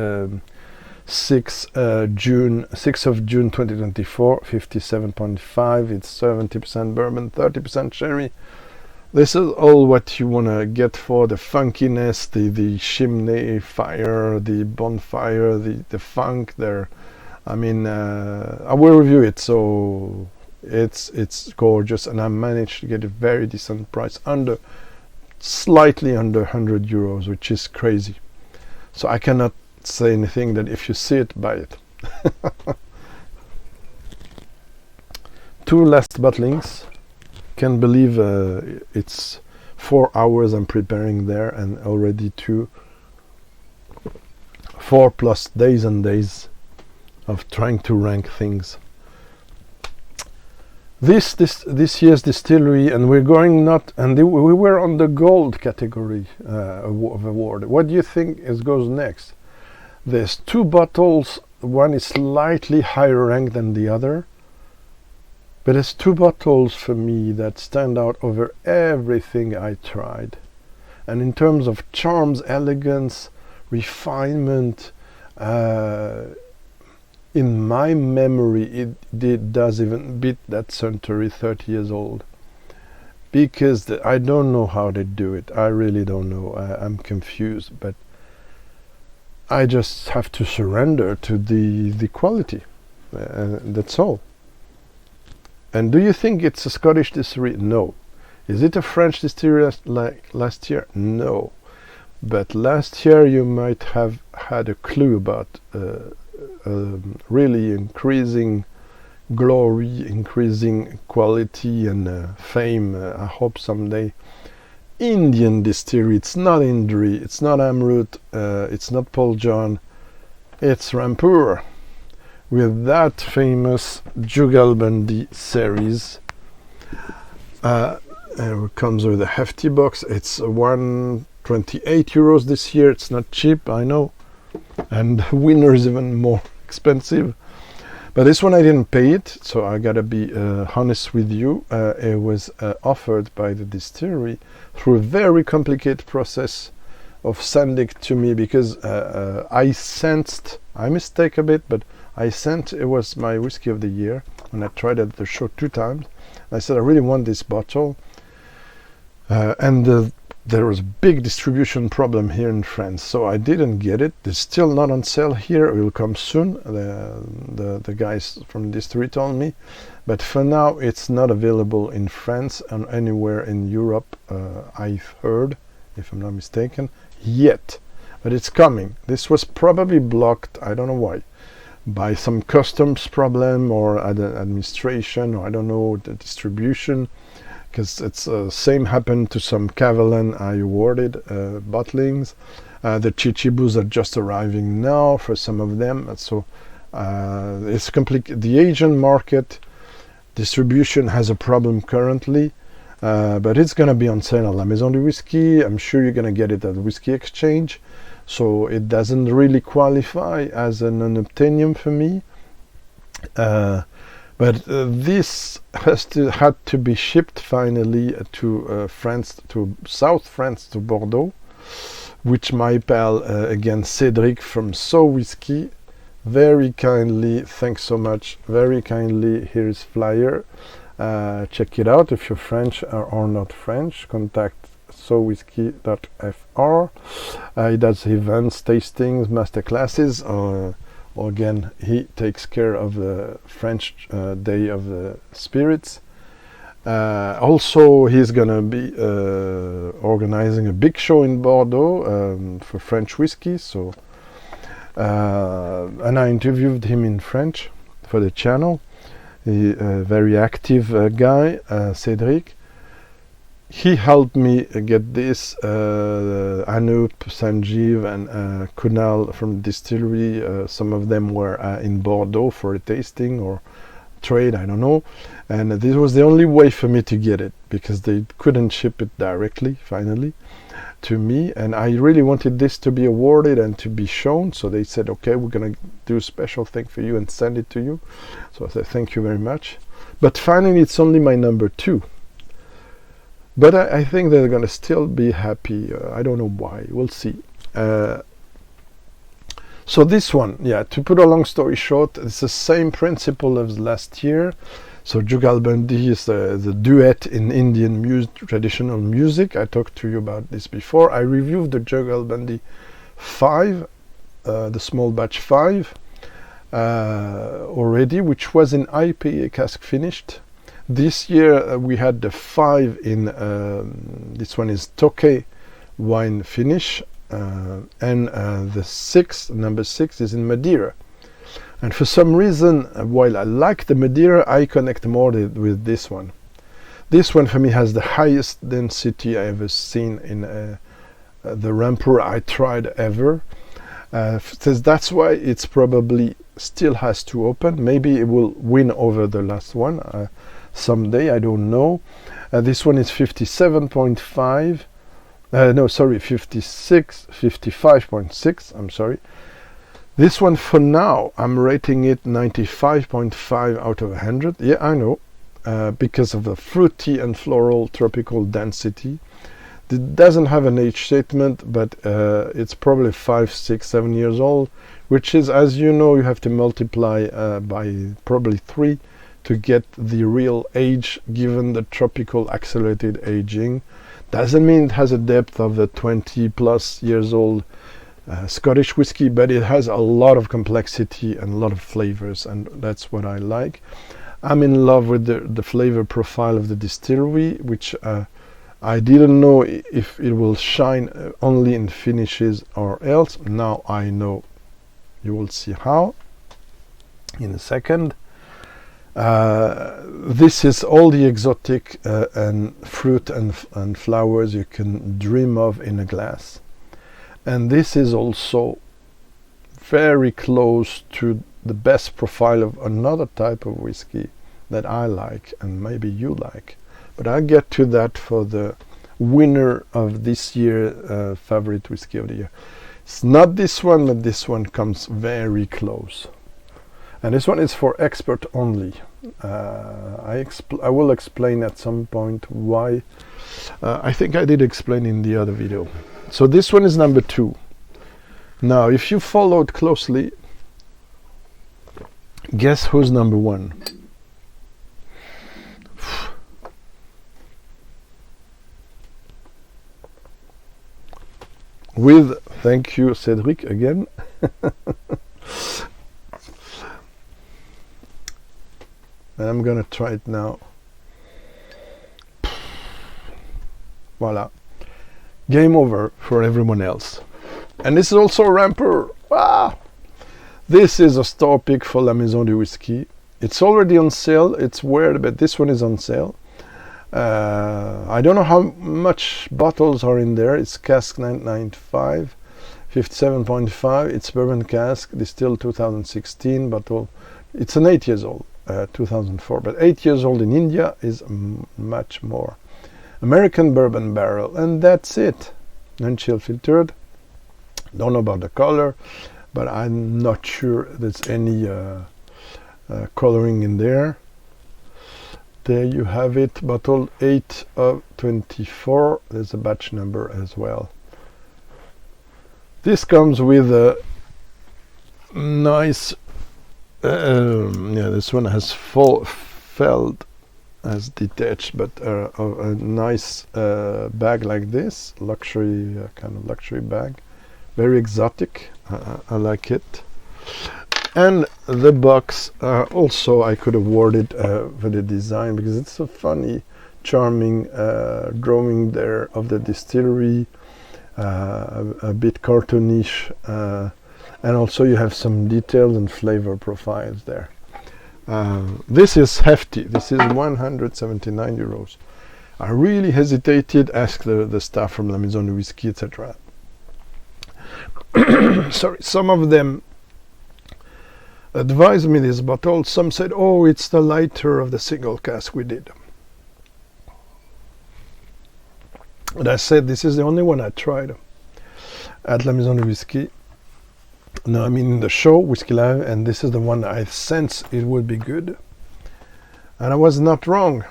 6th of June 2024, 57.5. It's 70% bourbon, 30% sherry, This is all what you want to get for the funkiness, the chimney fire, the bonfire, the funk there. I mean, I will review it, so it's gorgeous, and I managed to get a very decent price, slightly under 100 euros, which is crazy. So I cannot say anything that if you see it, buy it. 2 last bottlings. Can't believe it's 4 hours I'm preparing there, and already 4+ days and days of trying to rank things. This year's distillery, and we're going we were on the gold category of award. What do you think goes next? There's 2 bottles. One is slightly higher ranked than the other. But there's 2 bottles for me that stand out over everything I tried. And in terms of charms, elegance, refinement, in my memory, it does even beat that Suntory 30 years old. Because I don't know how they do it. I really don't know. I'm confused. But I just have to surrender to the quality. That's all. And do you think it's a Scottish distillery? No. Is it a French distillery like last year? No. But last year you might have had a clue about really increasing glory, increasing quality and fame. I hope someday. Indian distillery. It's not Indri, it's not Amrut, it's not Paul John. It's Rampur. With that famous Jugalbandi series. It comes with a hefty box. It's 128 euros this year. It's not cheap, I know. And the winner is even more expensive. But this one I didn't pay it, so I gotta be honest with you. It was offered by the distillery through a very complicated process of sending it to me, because I sensed, I mistake a bit, but I sent, it was my whiskey of the year, and I tried it at the show 2 times. I said I really want this bottle, and there was a big distribution problem here in France, so I didn't get it. It's still not on sale here. It will come soon. The guys from the distillery told me, but for now it's not available in France and anywhere in Europe. I've heard, if I'm not mistaken, yet, but it's coming. This was probably blocked. I don't know why. By some customs problem or administration, or I don't know, the distribution, because it's same happened to some Cavalan I awarded bottlings. The Chichibus are just arriving now for some of them, so it's complicated. The Asian market distribution has a problem currently, but it's gonna be on sale at La Maison du Whisky. I'm sure you're gonna get it at the Whisky Exchange. So it doesn't really qualify as an Unobtainium for me, but this had to be shipped finally to France, to South France, to Bordeaux, which my pal again Cédric from So Whisky very kindly, thanks so much, very kindly. Here's flyer. Check it out if you're French or not French. Contact sowhisky.fr. He does events, tastings, master classes. Again, he takes care of the French Day of the Spirits. Also, he's gonna be organizing a big show in Bordeaux for French whiskey. So, and I interviewed him in French for the channel. He's a very active guy, Cédric. He helped me get this. Anup, Sanjeev, and Kunal from the distillery. Some of them were in Bordeaux for a tasting or trade, I don't know. And this was the only way for me to get it, because they couldn't ship it directly, finally, to me. And I really wanted this to be awarded and to be shown. So they said, okay, we're going to do a special thing for you and send it to you. So I said, thank you very much. But finally, it's only my number 2. But I think they're going to still be happy. I don't know why. We'll see. So this one, yeah, to put a long story short, it's the same principle as last year. So Jugalbandi is the duet in Indian traditional music. I talked to you about this before. I reviewed the Jugalbandi 5, the small batch 5 already, which was in IPA cask finished. This year we had the 5 in, this one is Tokay wine finish, and the 6, number 6, is in Madeira. And for some reason, while I like the Madeira, I connect more with this one. This one for me has the highest density I ever seen in the Rampur I tried ever. So that's why it's probably still has to open. Maybe it will win over the last one someday, I don't know. This one is 57.5. No, sorry, 55.6, I'm sorry. This one, for now, I'm rating it 95.5 out of 100. Yeah, I know, because of the fruity and floral tropical density. It doesn't have an age statement, but it's probably 5, 6, 7 years old, which is, as you know, you have to multiply by probably 3 to get the real age, given the tropical accelerated aging. Doesn't mean it has a depth of the 20 plus years old Scottish whiskey, but it has a lot of complexity and a lot of flavors, and that's what I like. I'm in love with the flavor profile of the distillery, which I didn't know if it will shine only in finishes or else. Now I know. You will see how in a second. This is all the exotic and fruit and flowers you can dream of in a glass. And this is also very close to the best profile of another type of whiskey that I like and maybe you like. But I'll get to that for the winner of this year favorite whiskey of the year. It's not this one, but this one comes very close. And this one is for expert only. I will explain at some point why. I think I did explain in the other video. So this one is number 2. Now, if you followed closely, guess who's number 1? With, thank you, Cedric, again. And I'm gonna try it now. Voila. Game over for everyone else. And this is also a Rampur. Ah! This is a store pick for La Maison du Whisky. It's already on sale. It's weird, but this one is on sale. I don't know how much bottles are in there. It's cask 995, 57.5. It's bourbon cask, distilled 2016 bottle. It's an 8 years old, 2004. But 8 years old in India is much more. American bourbon barrel, and that's it. Non-chill filtered. Don't know about the color, but I'm not sure there's any coloring in there. There you have it, bottle 8 of 24. There's a batch number as well. This comes with a nice, yeah, this one has felt as detached, but a nice bag like this, luxury, kind of luxury bag. Very exotic, I like it. And the box, also I could award it for the design, because it's a funny, charming drawing there of the distillery, a bit cartoonish, and also you have some details and flavor profiles there. This is hefty. This is 179 euros. I really hesitated, asked the staff from La Maison du Whisky, etc. Sorry, some of them advised me this bottle. Some said, oh, it's the lighter of the single cask we did. And I said, this is the only one I tried at La Maison du Whisky. No, I mean in the show, Whiskey Live, and this is the one I sense it would be good. And I was not wrong.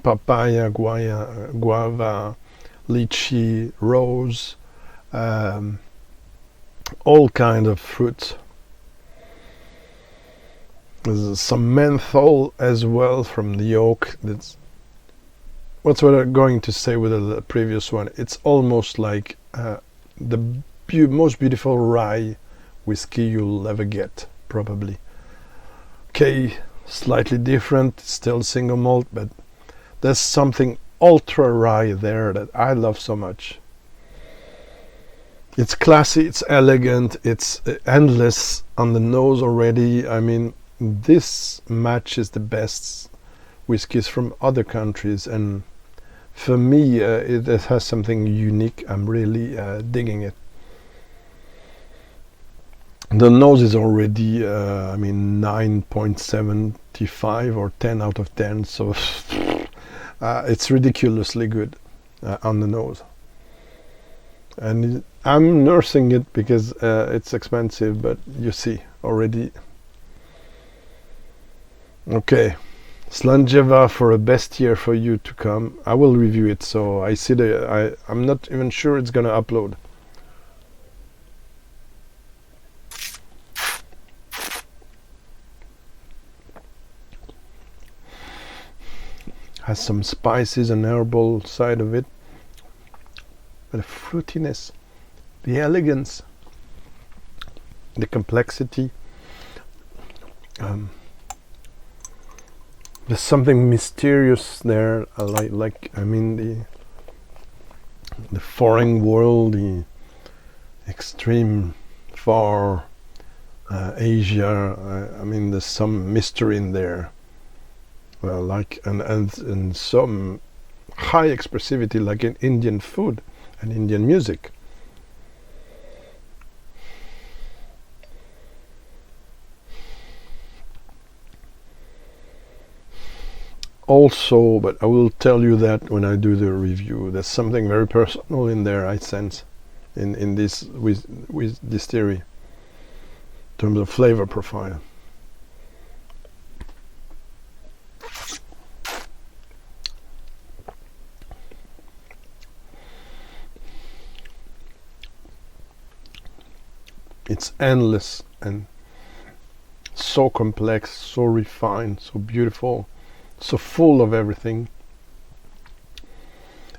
Papaya, guava, lychee, rose, all kind of fruits. There's some menthol as well from the oak. That's what's what I'm going to say with the previous one. It's almost like the most beautiful rye whiskey you'll ever get, probably. Okay, slightly different, still single malt, but there's something ultra rye there that I love so much. It's classy, it's elegant, it's endless on the nose already. I mean, this matches the best whiskies from other countries, and for me it has something unique. I'm really digging it. The nose is already 9.75 or 10 out of 10, so it's ridiculously good on the nose. And I'm nursing it because it's expensive, but you see already. Okay, Slangeva for a best year for you to come. I will review it, so I see I'm not even sure it's gonna upload. Has some spices and herbal side of it, but the fruitiness, the elegance, the complexity. There's something mysterious there. I mean the foreign world, the extreme far Asia. I mean, there's some mystery in there. Well, like and some high expressivity, like in Indian food and Indian music. Also, but I will tell you that when I do the review, there's something very personal in there, I sense, in this with distillery, in terms of flavor profile. It's endless and so complex, so refined, so beautiful, so full of everything.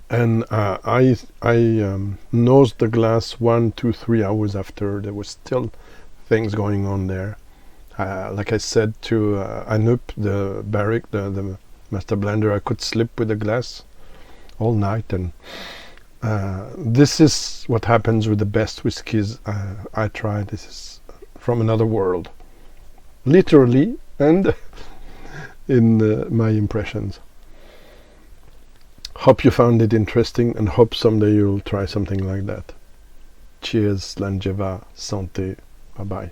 And I nosed the glass 1, 2, 3 hours after. There was still things going on there. Like I said to Anup, the barrick, the master blender, I could sleep with the glass all night. And this is what happens with the best whiskies I try. This is from another world, literally, and in my impressions. Hope you found it interesting, and hope someday you'll try something like that. Cheers, Slangeva, santé, bye bye.